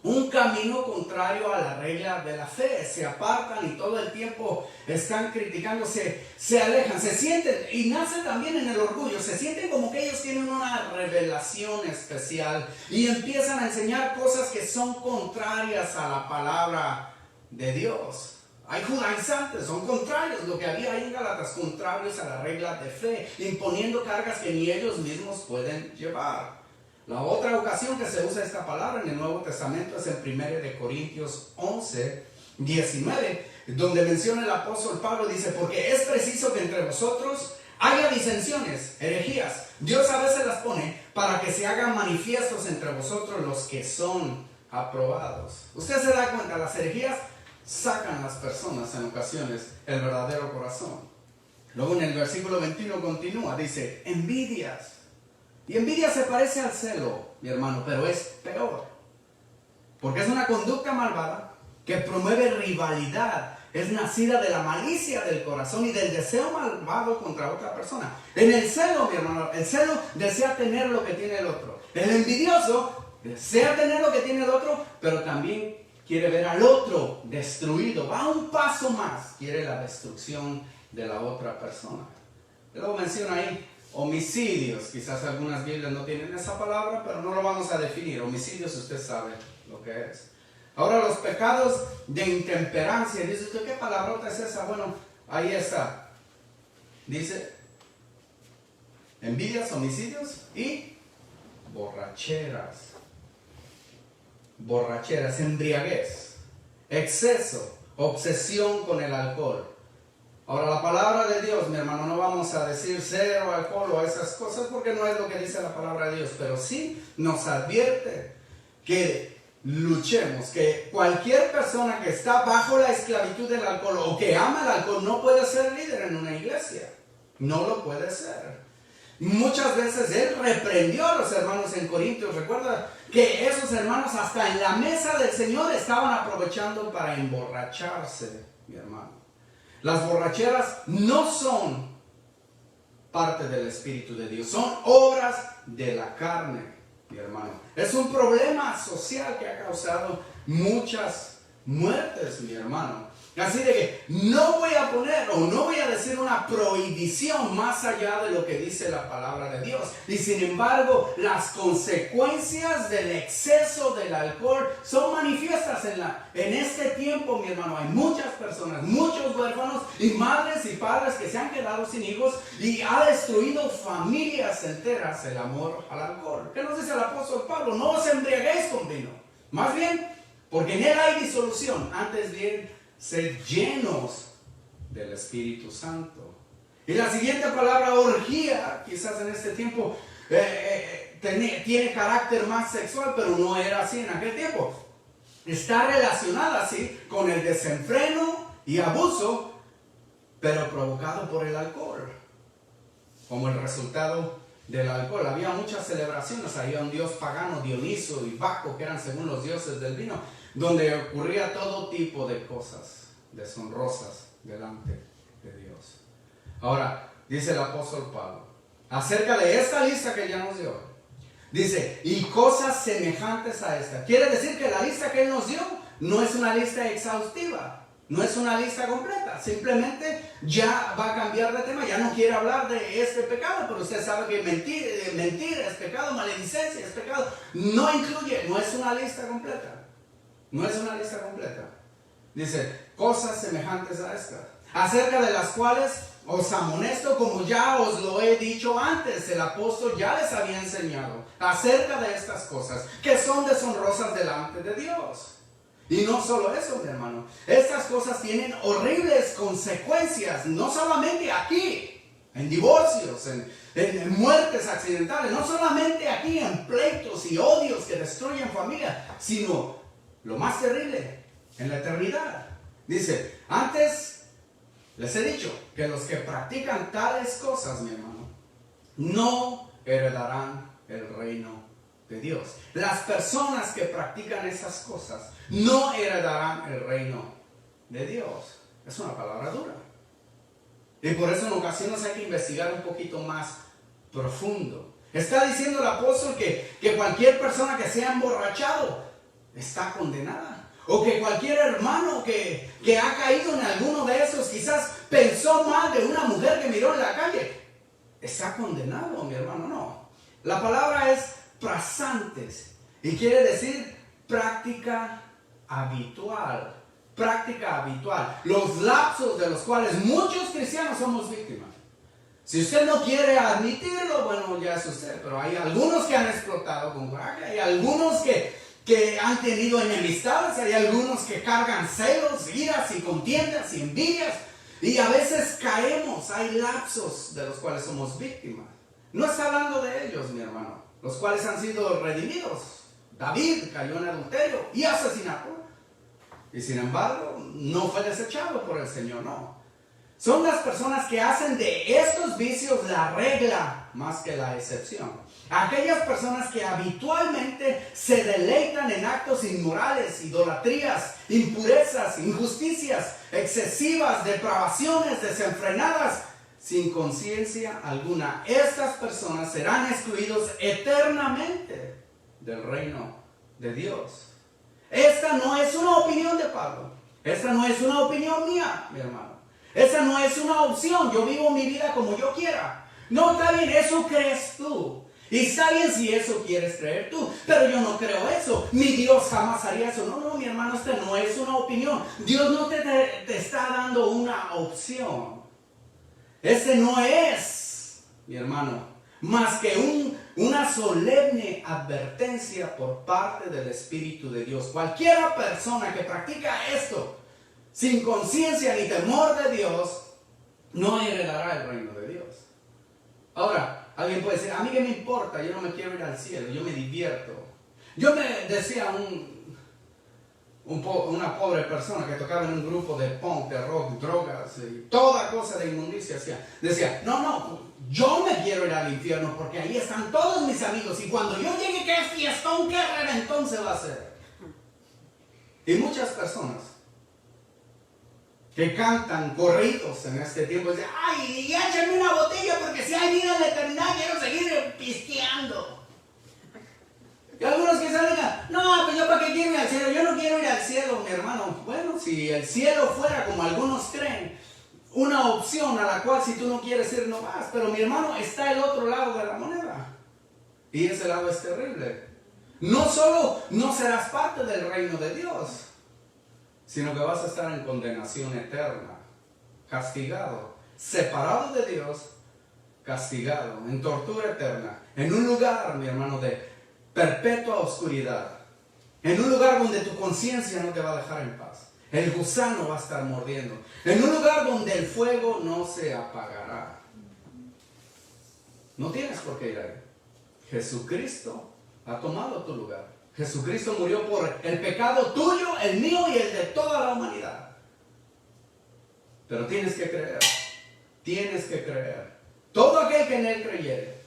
Speaker 3: un camino contrario a la regla de la fe. Se apartan y todo el tiempo están criticando, se alejan, se sienten, y nace también en el orgullo. Se sienten como que ellos tienen una revelación especial y empiezan a enseñar cosas que son contrarias a la palabra de Dios. Hay judaizantes, son contrarios, lo que había ahí en Gálatas, contrarios a la regla de fe, imponiendo cargas que ni ellos mismos pueden llevar. La otra ocasión que se usa esta palabra en el Nuevo Testamento es en 1 Corintios 11:19, donde menciona el apóstol Pablo, dice, porque es preciso que entre vosotros haya disensiones, herejías. Dios a veces las pone para que se hagan manifiestos entre vosotros los que son aprobados. Usted se da cuenta, las herejías sacan a las personas en ocasiones el verdadero corazón. Luego en el versículo 21 continúa, dice, envidias. Y envidia se parece al celo, mi hermano, pero es peor. Porque es una conducta malvada que promueve rivalidad. Es nacida de la malicia del corazón y del deseo malvado contra otra persona. En el celo, mi hermano, el celo desea tener lo que tiene el otro. El envidioso desea tener lo que tiene el otro, pero también quiere ver al otro destruido. Va un paso más. Quiere la destrucción de la otra persona. Luego menciona ahí homicidios. Quizás algunas Biblias no tienen esa palabra, pero no lo vamos a definir. Homicidios, usted sabe lo que es. Ahora los pecados de intemperancia. Dice usted, ¿qué palabrota es esa? Bueno, ahí está. Dice, envidias, homicidios y borracheras. Borracheras, embriaguez, exceso, obsesión con el alcohol. Ahora la palabra de Dios, mi hermano, no vamos a decir cero alcohol o esas cosas porque no es lo que dice la palabra de Dios, pero sí nos advierte que luchemos, que cualquier persona que está bajo la esclavitud del alcohol o que ama el alcohol no puede ser líder en una iglesia, no lo puede ser. Muchas veces él reprendió a los hermanos en Corintios. Recuerda que esos hermanos hasta en la mesa del Señor estaban aprovechando para emborracharse, mi hermano. Las borracheras no son parte del Espíritu de Dios, son obras de la carne, mi hermano. Es un problema social que ha causado muchas muertes, mi hermano. Así de que no voy a poner o no voy a decir una prohibición más allá de lo que dice la palabra de Dios. Y sin embargo, las consecuencias del exceso del alcohol son manifiestas en este tiempo, mi hermano. Hay muchas personas, muchos huérfanos y madres y padres que se han quedado sin hijos y ha destruido familias enteras el amor al alcohol. ¿Qué nos dice el apóstol Pablo? No os embriaguéis con vino. Más bien, porque en él hay disolución. Antes bien, ser llenos del Espíritu Santo. Y la siguiente palabra, orgía, quizás en este tiempo tiene carácter más sexual, pero no era así en aquel tiempo. Está relacionada así con el desenfreno y abuso, pero provocado por el alcohol. Como el resultado del alcohol. Había muchas celebraciones. Había un dios pagano, Dioniso y Baco, que eran según los dioses del vino, donde ocurría todo tipo de cosas deshonrosas delante de Dios. Ahora, dice el apóstol Pablo, acerca de esta lista que ya nos dio, dice, y cosas semejantes a esta. Quiere decir que la lista que él nos dio no es una lista exhaustiva. No es una lista completa, simplemente ya va a cambiar de tema, ya no quiere hablar de este pecado, pero usted sabe que mentir es pecado, maledicencia es pecado. No incluye, no es una lista completa. No es una lista completa. Dice, cosas semejantes a estas, acerca de las cuales os amonesto, como ya os lo he dicho antes. El apóstol ya les había enseñado acerca de estas cosas, que son deshonrosas delante de Dios. Y no solo eso, mi hermano, estas cosas tienen horribles consecuencias, no solamente aquí, en divorcios, en muertes accidentales, no solamente aquí en pleitos y odios que destruyen familias, sino lo más terrible, en la eternidad. Dice, antes les he dicho que los que practican tales cosas, mi hermano, no heredarán el reino de Dios. Las personas que practican esas cosas no heredarán el reino de Dios. Es una palabra dura. Y por eso en ocasiones hay que investigar un poquito más profundo. Está diciendo el apóstol que cualquier persona que se ha emborrachado está condenada. O que cualquier hermano que ha caído en alguno de esos, quizás pensó mal de una mujer que miró en la calle, está condenado, mi hermano. No. La palabra es prasantes y quiere decir práctica habitual. Práctica habitual. Los lapsos de los cuales muchos cristianos somos víctimas. Si usted no quiere admitirlo, bueno, ya es usted. Pero hay algunos que han explotado con coraje. Hay algunos que han tenido enemistades. Hay algunos que cargan celos, iras y contiendas y envidias. Y a veces caemos. Hay lapsos de los cuales somos víctimas. No está hablando de ellos, mi hermano, los cuales han sido redimidos. David cayó en adulterio y asesinato. Y sin embargo, no fue desechado por el Señor, no. Son las personas que hacen de estos vicios la regla más que la excepción. Aquellas personas que habitualmente se deleitan en actos inmorales, idolatrías, impurezas, injusticias, excesivas, depravaciones desenfrenadas, sin conciencia alguna. Estas personas serán excluidos eternamente del reino de Dios. Esta no es una opinión de Pablo. Esta no es una opinión mía, mi hermano. Esta no es una opción. Yo vivo mi vida como yo quiera. No, está bien, eso crees tú. Y está bien si eso quieres creer tú. Pero yo no creo eso. Mi Dios jamás haría eso. No, mi hermano, esta no es una opinión. Dios no te está dando una opción. Este no es, mi hermano, más que una solemne advertencia por parte del Espíritu de Dios. Cualquier persona que practica esto sin conciencia ni temor de Dios no heredará el reino de Dios. Ahora, alguien puede decir, a mí qué me importa, yo no me quiero ir al cielo, yo me divierto. Yo me decía una pobre persona que tocaba en un grupo de punk, de rock, drogas y toda cosa de inmundicia decía, no, yo me quiero ir al infierno porque ahí están todos mis amigos y cuando yo llegue, qué fiestón, qué reventón se va a hacer. Y muchas personas que cantan corridos en este tiempo dicen, ay, échame una botella porque si hay vida en la eternidad quiero seguir pisteando. Y algunos quizás digan, no, pues yo para qué quiero ir al cielo, yo no quiero ir al cielo, mi hermano. Bueno, si el cielo fuera como algunos creen, una opción a la cual si tú no quieres ir no vas, pero mi hermano está el otro lado de la moneda. Y ese lado es terrible. No solo no serás parte del reino de Dios, sino que vas a estar en condenación eterna, castigado, separado de Dios, castigado, en tortura eterna, en un lugar, mi hermano, de perpetua oscuridad, en un lugar donde tu conciencia no te va a dejar en paz, el gusano va a estar mordiendo, en un lugar donde el fuego no se apagará. No tienes por qué ir ahí. Jesucristo ha tomado tu lugar. Jesucristo murió por el pecado tuyo, el mío y el de toda la humanidad. Pero tienes que creer. Tienes que creer. Todo aquel que en él creyere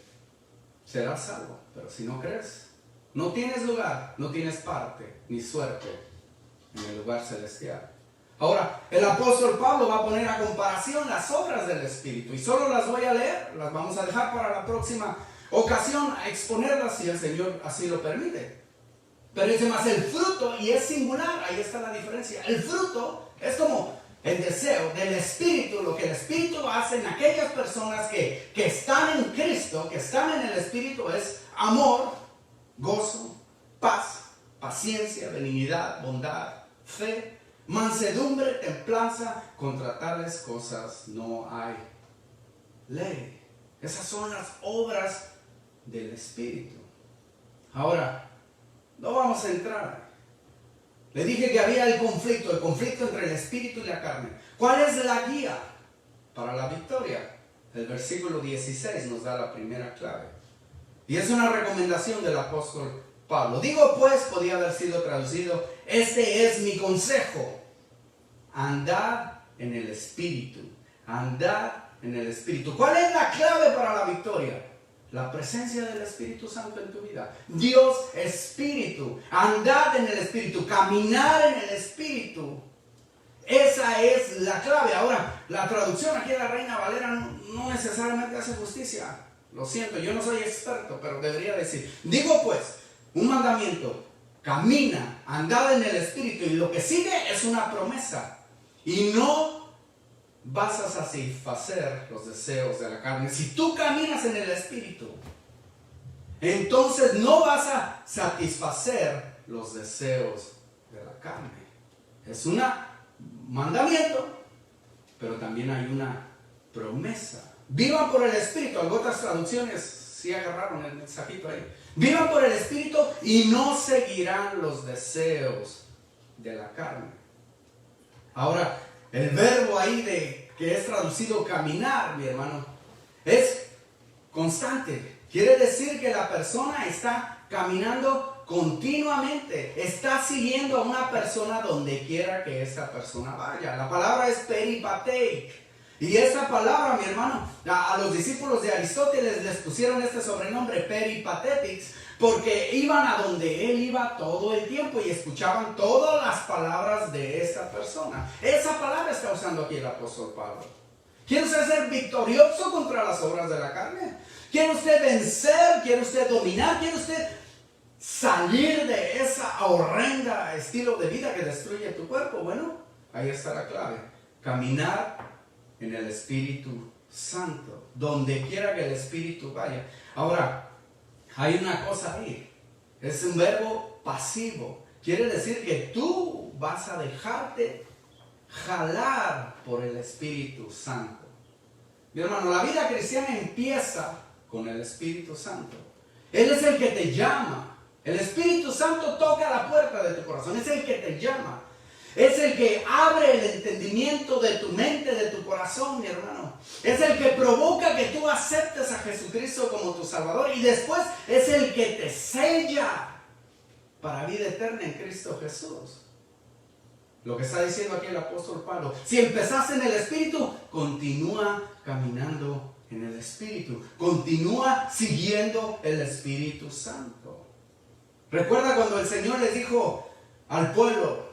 Speaker 3: será salvo. Pero si no crees, no tienes lugar, no tienes parte ni suerte en el lugar celestial. Ahora, el apóstol Pablo va a poner a comparación las obras del Espíritu. Y solo las voy a leer, las vamos a dejar para la próxima ocasión a exponerlas si el Señor así lo permite. Pero dice más el fruto, y es singular, ahí está la diferencia. El fruto es como el deseo del Espíritu, lo que el Espíritu hace en aquellas personas que están en Cristo, que están en el Espíritu, es amor, gozo, paz, paciencia, benignidad, bondad, fe, mansedumbre, templanza. Contra tales cosas no hay ley. Esas son las obras del Espíritu. Ahora, no vamos a entrar. Le dije que había el conflicto entre el Espíritu y la carne. ¿Cuál es la guía para la victoria? El versículo 16 nos da la primera clave. Y es una recomendación del apóstol Pablo. Digo pues, podía haber sido traducido, este es mi consejo. Andad en el Espíritu. Andad en el Espíritu. ¿Cuál es la clave para la victoria? La presencia del Espíritu Santo en tu vida. Dios Espíritu. Andad en el Espíritu. Caminar en el Espíritu. Esa es la clave. Ahora, la traducción aquí de la Reina Valera no necesariamente hace justicia. Lo siento, yo no soy experto, pero debería decir. Digo pues, un mandamiento. Camina, andad en el Espíritu. Y lo que sigue es una promesa. Y no vas a satisfacer los deseos de la carne. Si tú caminas en el Espíritu, entonces no vas a satisfacer los deseos de la carne. Es un mandamiento, pero también hay una promesa. Vivan por el Espíritu. Algunas traducciones sí agarraron el mensajito ahí. Vivan por el Espíritu y no seguirán los deseos de la carne. Ahora, el verbo ahí que es traducido caminar, mi hermano, es constante. Quiere decir que la persona está caminando continuamente. Está siguiendo a una persona donde quiera que esa persona vaya. La palabra es peripateic. Y esa palabra, mi hermano, a los discípulos de Aristóteles les pusieron este sobrenombre, peripatetics, porque iban a donde él iba todo el tiempo y escuchaban todas las palabras de esa persona. Esa palabra está usando aquí el apóstol Pablo. ¿Quiere usted ser victorioso contra las obras de la carne? ¿Quiere usted vencer? ¿Quiere usted dominar? ¿Quiere usted salir de esa horrenda estilo de vida que destruye tu cuerpo? Bueno, ahí está la clave. Caminar en el Espíritu Santo, donde quiera que el Espíritu vaya. Ahora, hay una cosa ahí, es un verbo pasivo. Quiere decir que tú vas a dejarte jalar por el Espíritu Santo. Mi hermano, la vida cristiana empieza con el Espíritu Santo. Él es el que te llama. El Espíritu Santo toca la puerta de tu corazón, es el que te llama. Es el que abre el entendimiento de tu mente, de tu corazón, mi hermano. Es el que provoca que tú aceptes a Jesucristo como tu Salvador. Y después es el que te sella para vida eterna en Cristo Jesús. Lo que está diciendo aquí el apóstol Pablo. Si empezaste en el Espíritu, continúa caminando en el Espíritu. Continúa siguiendo el Espíritu Santo. Recuerda cuando el Señor les dijo al pueblo,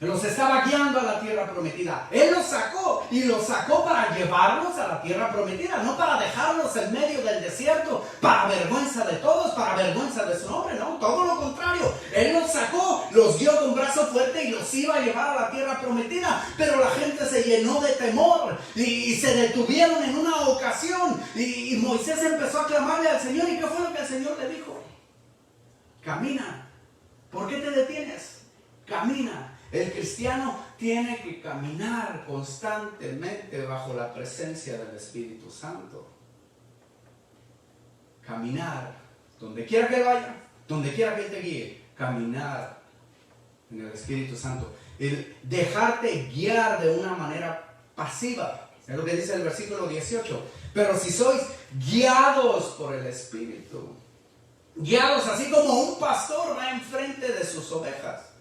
Speaker 3: los estaba guiando a la tierra prometida. Él los sacó y los sacó para llevarlos a la tierra prometida, no para dejarlos en medio del desierto, para vergüenza de todos, para vergüenza de su nombre, no, todo lo contrario. Él los sacó, los dio con brazo fuerte y los iba a llevar a la tierra prometida, pero la gente se llenó de temor y se detuvieron en una ocasión y Moisés empezó a clamarle al Señor. ¿Y qué fue lo que el Señor le dijo? Camina. ¿Por qué te detienes? Camina. El cristiano tiene que caminar constantemente bajo la presencia del Espíritu Santo. Caminar donde quiera que vaya, donde quiera que te guíe. Caminar en el Espíritu Santo. El dejarte guiar de una manera pasiva. Es lo que dice el versículo 18. Pero si sois guiados por el Espíritu. Guiados así como un pastor va enfrente de sus ovejas.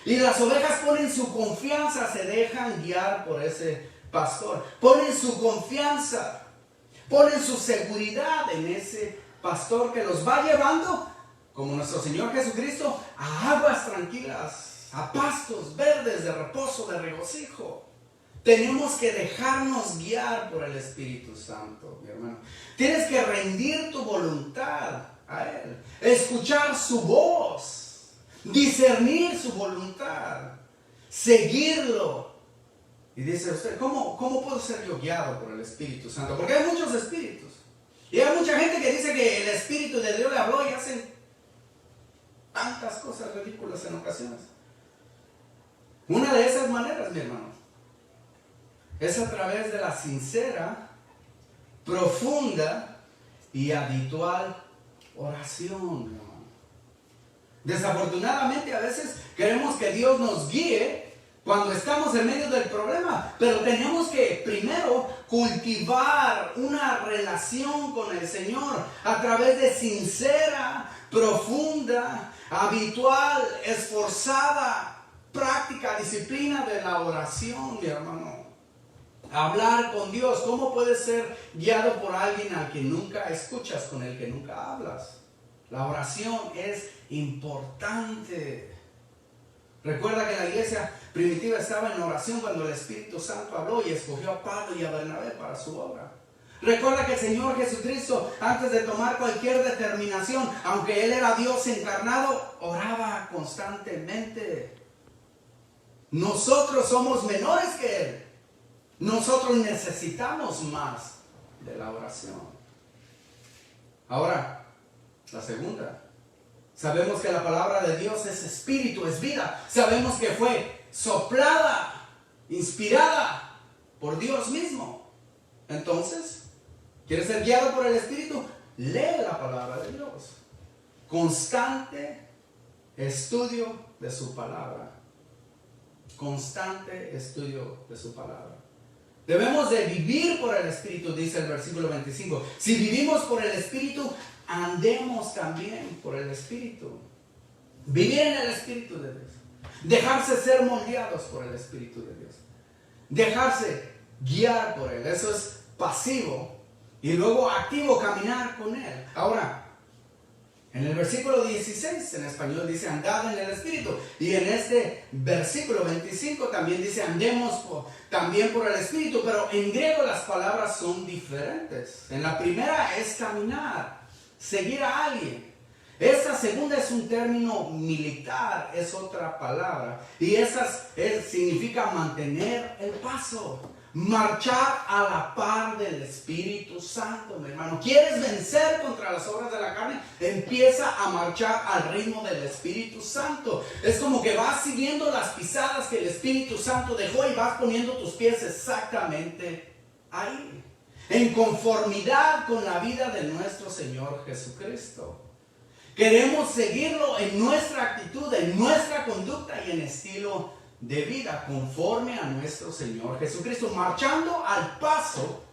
Speaker 3: Y las ovejas ponen su confianza, se dejan guiar por ese pastor. Ponen su confianza, ponen su seguridad en ese pastor que los va llevando, como nuestro Señor Jesucristo, a aguas tranquilas, a pastos verdes de reposo, de regocijo. Tenemos que dejarnos guiar por el Espíritu Santo, mi hermano. Tienes que rendir tu voluntad a Él, escuchar su voz. discernir su voluntad, seguirlo. Y dice usted, ¿cómo puedo ser yo guiado por el Espíritu Santo? Porque hay muchos espíritus. Y hay mucha gente que dice que el Espíritu de Dios le habló y hacen tantas cosas ridículas en ocasiones. Una de esas maneras, mi hermano, es a través de la sincera, profunda y habitual oración, mi hermano. Desafortunadamente a veces queremos que Dios nos guíe cuando estamos en medio del problema, pero tenemos que primero cultivar una relación con el Señor a través de sincera, profunda, habitual, esforzada, práctica, disciplina de la oración, mi hermano. Hablar con Dios. ¿Cómo puedes ser guiado por alguien al que nunca escuchas, con el que nunca hablas? La oración es importante. Recuerda que la iglesia primitiva estaba en oración cuando el Espíritu Santo habló y escogió a Pablo y a Bernabé para su obra. Recuerda que el Señor Jesucristo, antes de tomar cualquier determinación, aunque Él era Dios encarnado, oraba constantemente. Nosotros somos menores que Él. Nosotros necesitamos más de la oración. Ahora, la segunda. Sabemos que la palabra de Dios es espíritu, es vida. Sabemos que fue soplada, inspirada por Dios mismo. Entonces, ¿quieres ser guiado por el Espíritu? Lee la palabra de Dios. Constante estudio de su palabra. Constante estudio de su palabra. Debemos de vivir por el Espíritu, dice el versículo 25. Si vivimos por el Espíritu, andemos también por el Espíritu. Vivir en el Espíritu de Dios. Dejarse ser moldeados por el Espíritu de Dios. Dejarse guiar por Él. Eso es pasivo. Y luego activo, caminar con Él. Ahora, en el versículo 16 en español dice andad en el Espíritu. Y en este versículo 25 también dice andemos también por el Espíritu. Pero en griego las palabras son diferentes. En la primera es caminar, seguir a alguien. Esta segunda es un término militar, es otra palabra. Y significa mantener el paso. Marchar a la par del Espíritu Santo, mi hermano. ¿Quieres vencer contra las obras de la carne? Empieza a marchar al ritmo del Espíritu Santo. Es como que vas siguiendo las pisadas que el Espíritu Santo dejó y vas poniendo tus pies exactamente ahí, en conformidad con la vida de nuestro Señor Jesucristo. Queremos seguirlo en nuestra actitud, en nuestra conducta y en estilo de vida conforme a nuestro Señor Jesucristo, marchando al paso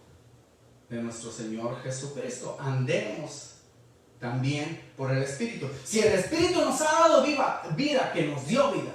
Speaker 3: de nuestro Señor Jesucristo. Andemos también por el Espíritu. Si el Espíritu nos ha dado vida, que nos dio vida,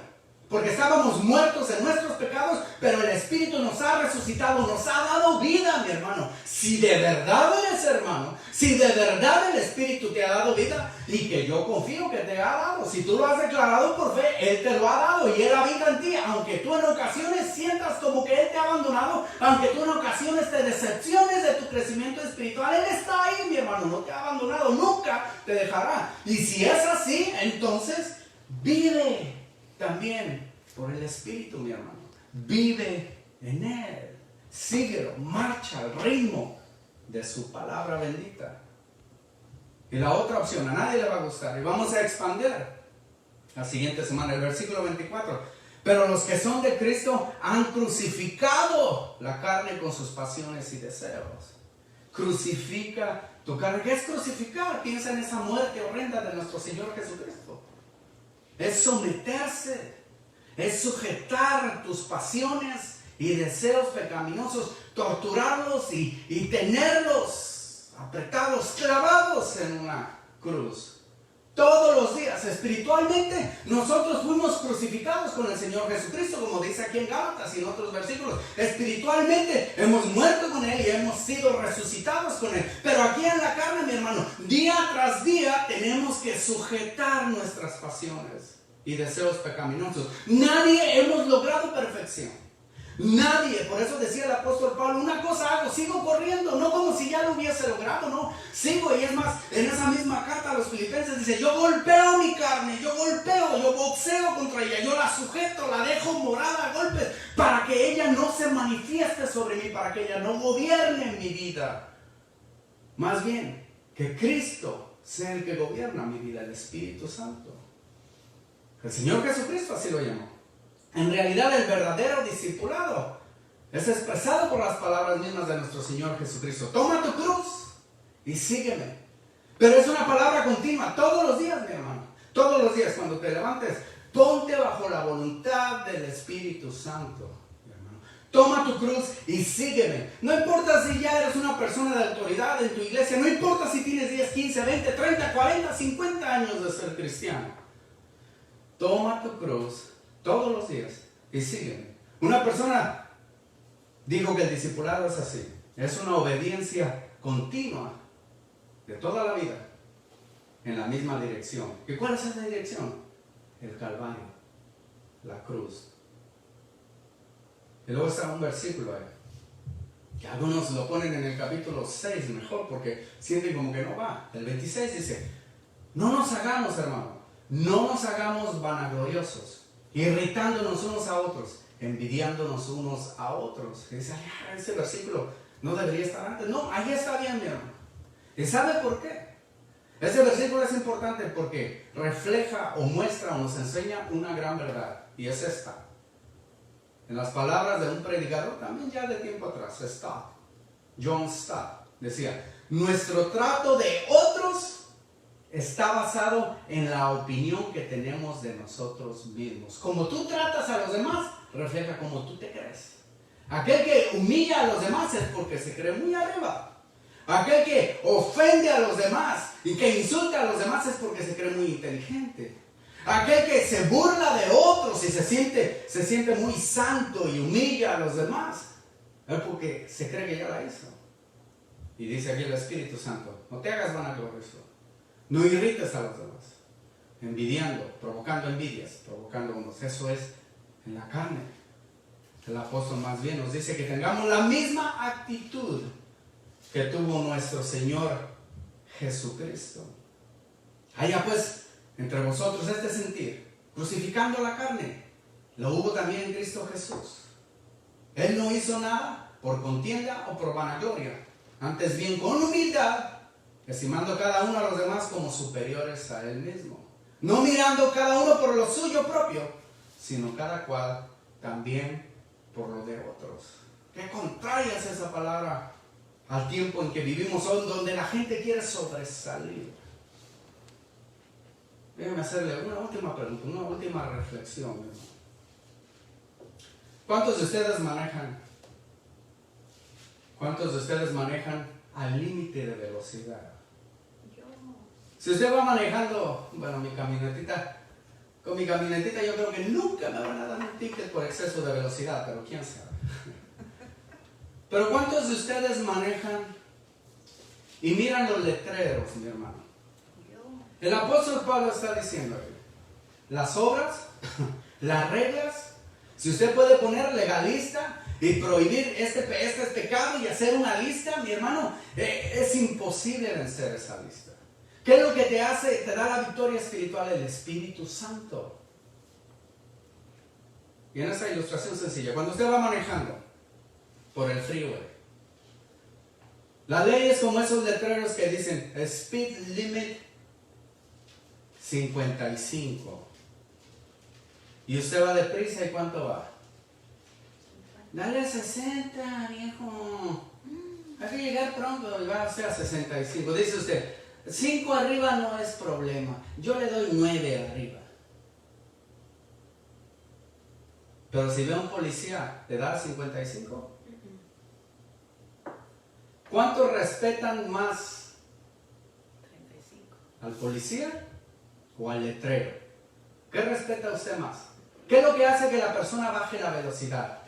Speaker 3: porque estábamos muertos en nuestros pecados, pero el Espíritu nos ha resucitado, nos ha dado vida, mi hermano. Si de verdad eres hermano, si de verdad el Espíritu te ha dado vida, y que yo confío que te ha dado, si tú lo has declarado por fe, Él te lo ha dado y Él habita en ti, aunque tú en ocasiones sientas como que Él te ha abandonado, aunque tú en ocasiones te decepciones de tu crecimiento espiritual, Él está ahí, mi hermano, no te ha abandonado, nunca te dejará. Y si es así, entonces vive también por el Espíritu, mi hermano. Vive en Él. Síguelo, marcha al ritmo de su palabra bendita. Y la otra opción, a nadie le va a gustar, y vamos a expandir la siguiente semana, el versículo 24. Pero los que son de Cristo han crucificado la carne con sus pasiones y deseos. Crucifica tu carne. ¿Qué es crucificar? Piensa en esa muerte horrenda de nuestro Señor Jesucristo. Es someterse, es sujetar tus pasiones y deseos pecaminosos, torturarlos y tenerlos apretados, clavados en una cruz. Todos los días, espiritualmente, nosotros fuimos crucificados con el Señor Jesucristo, como dice aquí en Gálatas y en otros versículos. Espiritualmente hemos muerto con Él y hemos sido resucitados con Él. Pero aquí en la carne, mi hermano, día tras día tenemos que sujetar nuestras pasiones y deseos pecaminosos. Nadie hemos logrado perfección. Nadie, por eso decía el apóstol Pablo, una cosa hago, sigo corriendo, no como si ya lo hubiese logrado, no, sigo. Y es más, en esa misma carta a los Filipenses dice, yo golpeo mi carne, yo boxeo contra ella, yo la sujeto, la dejo morada a golpes, para que ella no se manifieste sobre mí, para que ella no gobierne en mi vida. Más bien, que Cristo sea el que gobierna mi vida, el Espíritu Santo. El Señor Jesucristo así lo llamó. En realidad el verdadero discipulado es expresado por las palabras mismas de nuestro Señor Jesucristo. Toma tu cruz y sígueme. Pero es una palabra continua, todos los días, mi hermano. Todos los días cuando te levantes, ponte bajo la voluntad del Espíritu Santo, mi hermano. Toma tu cruz y sígueme. No importa si ya eres una persona de autoridad en tu iglesia, no importa si tienes 10, 15, 20, 30, 40, 50 años de ser cristiano. Toma tu cruz todos los días y sígueme. Una persona dijo que el discipulado es así. Es una obediencia continua de toda la vida en la misma dirección. ¿Y cuál es esa dirección? El Calvario, la cruz. Y luego está un versículo ahí, que algunos lo ponen en el capítulo 6 mejor porque sienten como que no va. El 26 dice, no nos hagamos, hermano, no nos hagamos vanagloriosos, irritándonos unos a otros, envidiándonos unos a otros. Y dice, ese versículo no debería estar antes. No, ahí está bien, mi hermano. ¿Y sabe por qué? Ese versículo es importante porque refleja o muestra o nos enseña una gran verdad. Y es esta. En las palabras de un predicador, también ya de tiempo atrás, John Stott, decía, nuestro trato de otros está basado en la opinión que tenemos de nosotros mismos. Como tú tratas a los demás, refleja cómo tú te crees. Aquel que humilla a los demás es porque se cree muy arriba. Aquel que ofende a los demás y que insulta a los demás es porque se cree muy inteligente. Aquel que se burla de otros y se siente muy santo y humilla a los demás es porque se cree que ya la hizo. Y dice aquí el Espíritu Santo, no te hagas vanaglorioso. No irrites a los demás, envidiando, provocando envidias, provocando unos. Eso es en la carne. El apóstol más bien nos dice que tengamos la misma actitud que tuvo nuestro Señor Jesucristo. Haya pues entre vosotros este sentir, crucificando la carne. Lo hubo también en Cristo Jesús. Él no hizo nada por contienda o por vanagloria, antes bien con humildad, estimando cada uno a los demás como superiores a él mismo, no mirando cada uno por lo suyo propio, sino cada cual también por lo de otros. Qué contraria es esa palabra al tiempo en que vivimos hoy, donde la gente quiere sobresalir. Déjenme hacerle una última pregunta, una última reflexión. ¿Cuántos de ustedes manejan? ¿Cuántos de ustedes manejan al límite de velocidad? Si usted va manejando, bueno, con mi camionetita yo creo que nunca me van a dar un ticket por exceso de velocidad, pero quién sabe. Pero ¿cuántos de ustedes manejan y miran los letreros, mi hermano? El apóstol Pablo está diciendo aquí, las obras, las reglas, si usted puede poner legalista y prohibir este pecado y hacer una lista, mi hermano, es imposible vencer esa lista. ¿Qué es lo que te hace, te da la victoria espiritual? El Espíritu Santo. Y en esa ilustración sencilla, cuando usted va manejando por el freeway, la ley es como esos letreros que dicen speed limit 55. Y usted va deprisa, ¿y cuánto va? Dale a 60, viejo. Hay que llegar pronto y va a ser a 65. Dice usted, 5 arriba no es problema. Yo le doy 9 arriba. Pero si ve a un policía, ¿le da 55? ¿Cuántos respetan más
Speaker 4: 35.
Speaker 3: al policía o al letrero? ¿Qué respeta usted más? ¿Qué es lo que hace que la persona baje la velocidad?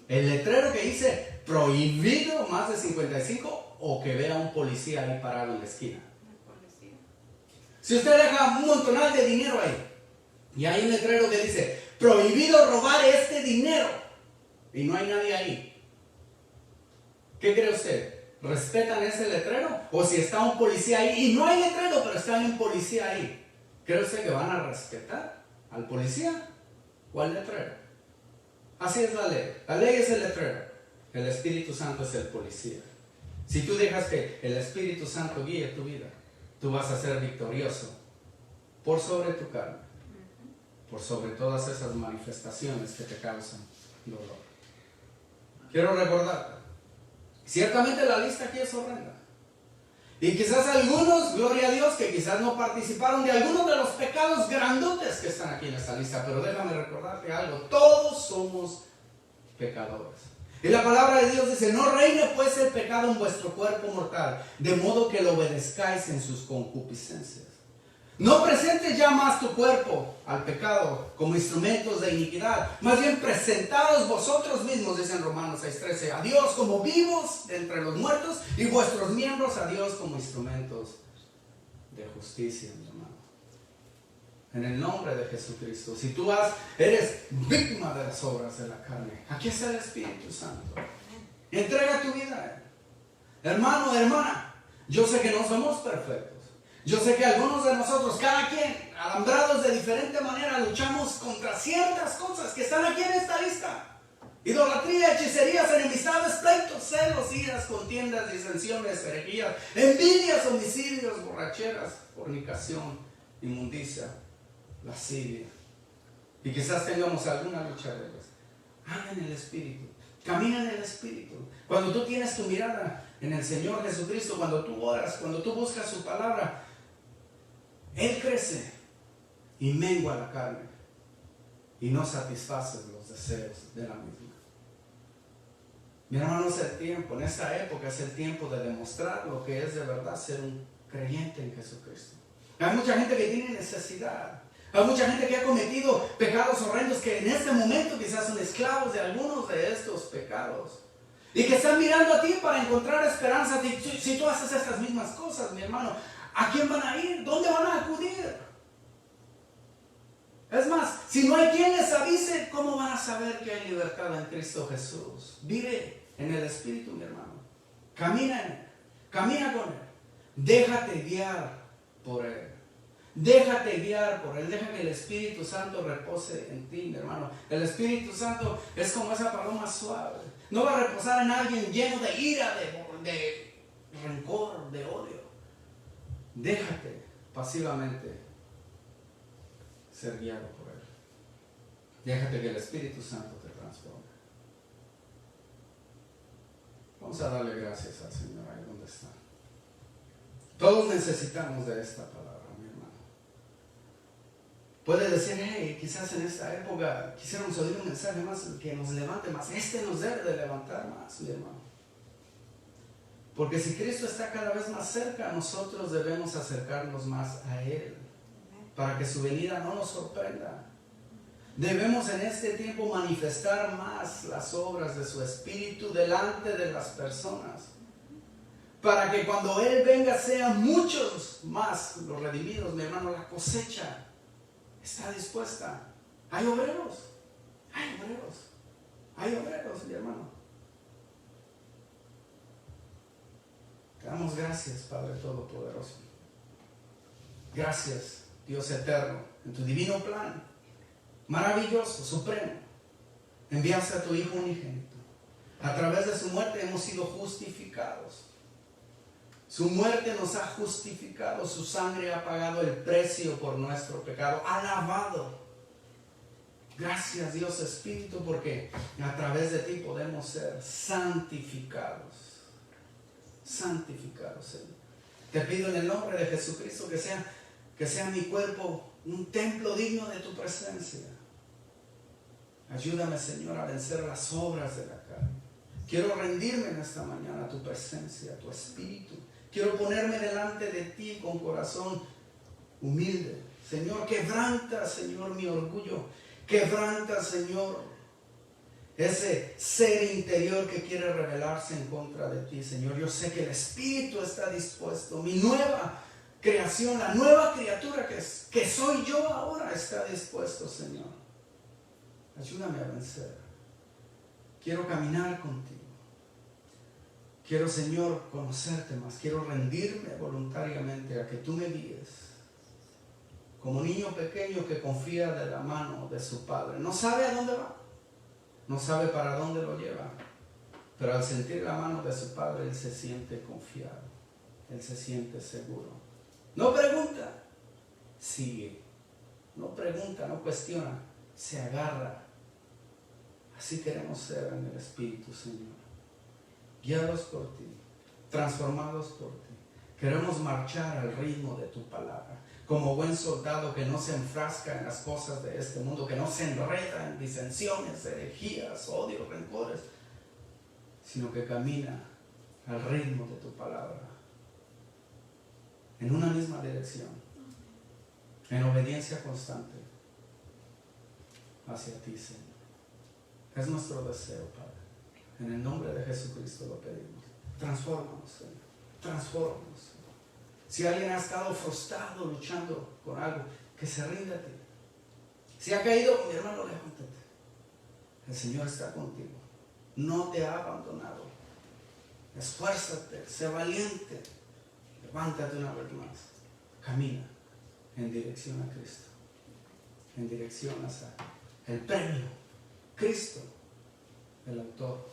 Speaker 3: ¿El letrero que dice prohibido más de 55 o que vea a un policía ahí parado en la esquina? Si usted deja un montonal de dinero ahí y hay un letrero que dice prohibido robar este dinero, y no hay nadie ahí, ¿qué cree usted? ¿Respetan ese letrero? O si está un policía ahí y no hay letrero, pero está un policía ahí, ¿cree usted que van a respetar al policía o al letrero? Así es la ley. La ley es el letrero. El Espíritu Santo es el policía. Si tú dejas que el Espíritu Santo guíe tu vida, tú vas a ser victorioso por sobre tu carne, por sobre todas esas manifestaciones que te causan dolor. Quiero recordarte, ciertamente la lista aquí es horrenda. Y quizás algunos, gloria a Dios, que quizás no participaron de algunos de los pecados grandotes que están aquí en esta lista. Pero déjame recordarte algo, todos somos pecadores. Y la palabra de Dios dice, no reine pues el pecado en vuestro cuerpo mortal, de modo que lo obedezcáis en sus concupiscencias. No presentes ya más tu cuerpo al pecado como instrumentos de iniquidad, más bien presentados vosotros mismos, dice en Romanos 6:13, a Dios como vivos de entre los muertos y vuestros miembros a Dios como instrumentos de justicia, mi hermano. En el nombre de Jesucristo, si tú eres víctima de las obras de la carne, aquí está el Espíritu Santo. Entrega tu vida a Él. Hermano, hermana, yo sé que no somos perfectos. Yo sé que algunos de nosotros, cada quien, alambrados de diferente manera, luchamos contra ciertas cosas que están aquí en esta lista. Idolatría, hechicerías, enemistades, pleitos, celos, iras, contiendas, disensiones, herejías, envidias, homicidios, borracheras, fornicación, inmundicia, lascivia. Y quizás tengamos alguna lucha de ellas. Anda en el Espíritu, camina en el Espíritu. Cuando tú tienes tu mirada en el Señor Jesucristo, cuando tú oras, cuando tú buscas su palabra, Él crece y mengua la carne y no satisface los deseos de la misma. Mi hermano, es el tiempo, en esta época es el tiempo de demostrar lo que es de verdad ser un creyente en Jesucristo. Hay mucha gente que tiene necesidad. Hay mucha gente que ha cometido pecados horrendos que en este momento quizás son esclavos de algunos de estos pecados. Y que están mirando a ti para encontrar esperanza. Si tú haces estas mismas cosas, mi hermano, ¿a quién van a ir? ¿Dónde van a acudir? Es más, si no hay quien les avise, ¿cómo van a saber que hay libertad en Cristo Jesús? Vive en el Espíritu, mi hermano. Camina en Él. Camina con Él. Déjate guiar por Él. Déjate guiar por Él. Deja que el Espíritu Santo repose en ti, mi hermano. El Espíritu Santo es como esa paloma suave. No va a reposar en alguien lleno de ira, de rencor, de odio. Déjate pasivamente ser guiado por Él. Déjate que el Espíritu Santo te transforme. Vamos a darle gracias al Señor ahí donde está. Todos necesitamos de esta palabra, mi hermano. Puede decir, hey, quizás en esta época quisiéramos oír un mensaje más que nos levante más. Este nos debe de levantar más, mi hermano. Porque si Cristo está cada vez más cerca, nosotros debemos acercarnos más a Él, para que su venida no nos sorprenda. Debemos en este tiempo manifestar más las obras de su Espíritu delante de las personas, para que cuando Él venga sean muchos más los redimidos, mi hermano. La cosecha está dispuesta. Hay obreros, mi hermano. Te damos gracias, Padre Todopoderoso. Gracias, Dios eterno, en tu divino plan, maravilloso, supremo. Enviaste a tu Hijo unigénito. A través de su muerte hemos sido justificados. Su muerte nos ha justificado, su sangre ha pagado el precio por nuestro pecado, ha lavado. Gracias, Dios Espíritu, porque a través de ti podemos ser santificados. Santificados, Señor. Te pido en el nombre de Jesucristo que sea mi cuerpo un templo digno de tu presencia. Ayúdame, Señor, a vencer las obras de la carne. Quiero rendirme en esta mañana a tu presencia, a tu Espíritu. Quiero ponerme delante de ti con corazón humilde. Señor, quebranta, Señor, mi orgullo. Quebranta, Señor, ese ser interior que quiere rebelarse en contra de ti, Señor. Yo sé que el Espíritu está dispuesto. Mi nueva creación, la nueva criatura que soy yo ahora, está dispuesto, Señor. Ayúdame a vencer. Quiero caminar contigo. Quiero, Señor, conocerte más. Quiero rendirme voluntariamente a que tú me guíes. Como niño pequeño que confía de la mano de su padre. No sabe a dónde va. No sabe para dónde lo lleva. Pero al sentir la mano de su padre, él se siente confiado. Él se siente seguro. No pregunta. Sigue. No pregunta, no cuestiona. Se agarra. Así queremos ser en el Espíritu, Señor. Guiados por ti. Transformados por ti. Queremos marchar al ritmo de tu palabra. Como buen soldado que no se enfrasca en las cosas de este mundo, que no se enreda en disensiones, herejías, odios, rencores, sino que camina al ritmo de tu palabra, en una misma dirección, en obediencia constante hacia ti, Señor. Es nuestro deseo, Padre. En el nombre de Jesucristo lo pedimos. Transfórmanos, Señor. Transfórmanos, Señor. Si alguien ha estado frustrado luchando con algo, que se rinda a ti. Si ha caído, mi hermano, levántate. El Señor está contigo. No te ha abandonado. Esfuérzate, sé valiente. Levántate una vez más. Camina en dirección a Cristo. En dirección hacia el premio. Cristo, el autor,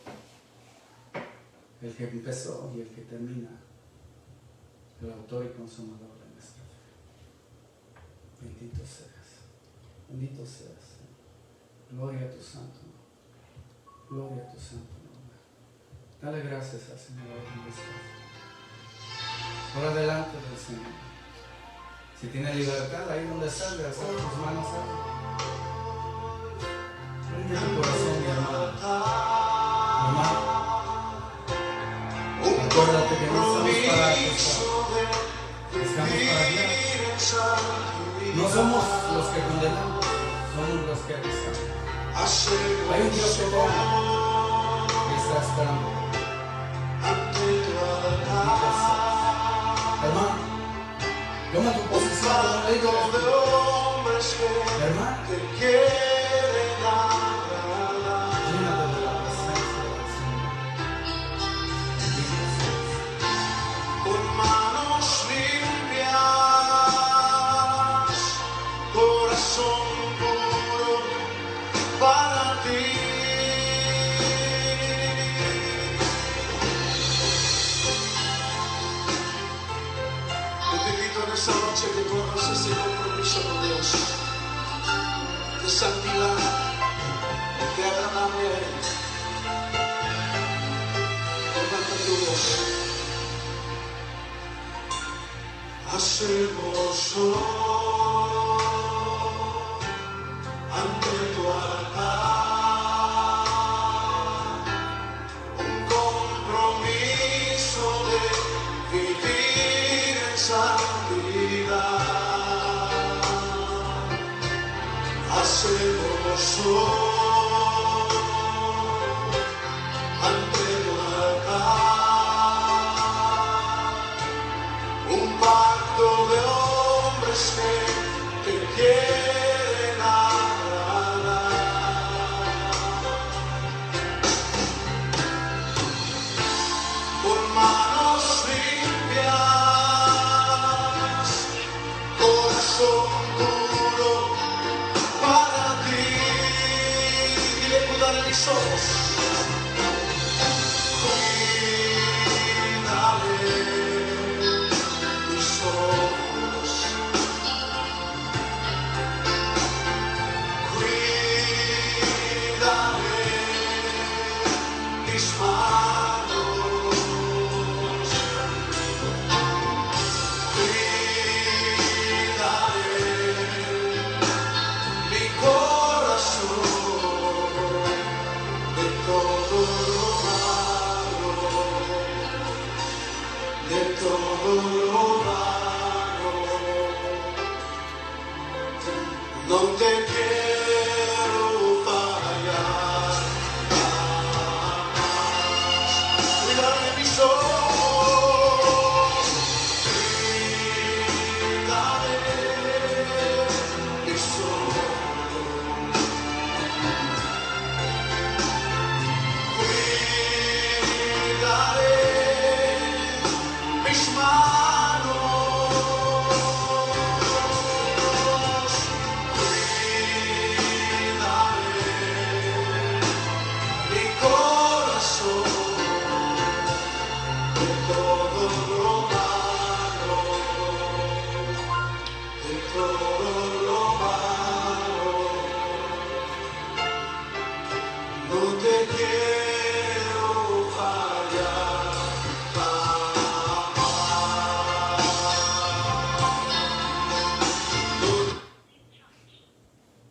Speaker 3: el que empezó y el que termina. El autor y consumador de nuestra fe. Bendito seas. Bendito seas. Gloria a tu santo nombre. Gloria a tu santo nombre. Dale gracias al Señor donde estás. Por adelante del Señor. Si tiene libertad, ahí donde estás, de hacer tus manos ahí. Prende tu corazón, mi hermano. Mi hermano. Acuérdate que no estamos para acusar. Estamos para guiar. No somos los que condenamos, somos los que avisamos. Hay un Dios que te ama, que está esperando. Hermano, toma tu posición como le digo. Hermano, llénate de la presencia del Señor. Bendito seas.
Speaker 1: Con manos limpias, corazón puro para ti. Yo te invito en esta noche que tú hagas ese compromiso con Dios, de santidad, de agradarle a Él. Levanta tu voz. Hacemos hoy ante tu altar un compromiso de vivir en santidad. Hacemos hoy ante tu altar un pacto de hombres que te quieren agradar. Con manos limpias, corazón puro para ti. Dile, cuídale mis ojos. mis manos, cuidaré mi corazón de todo lo malo, de todo lo malo. No te quiero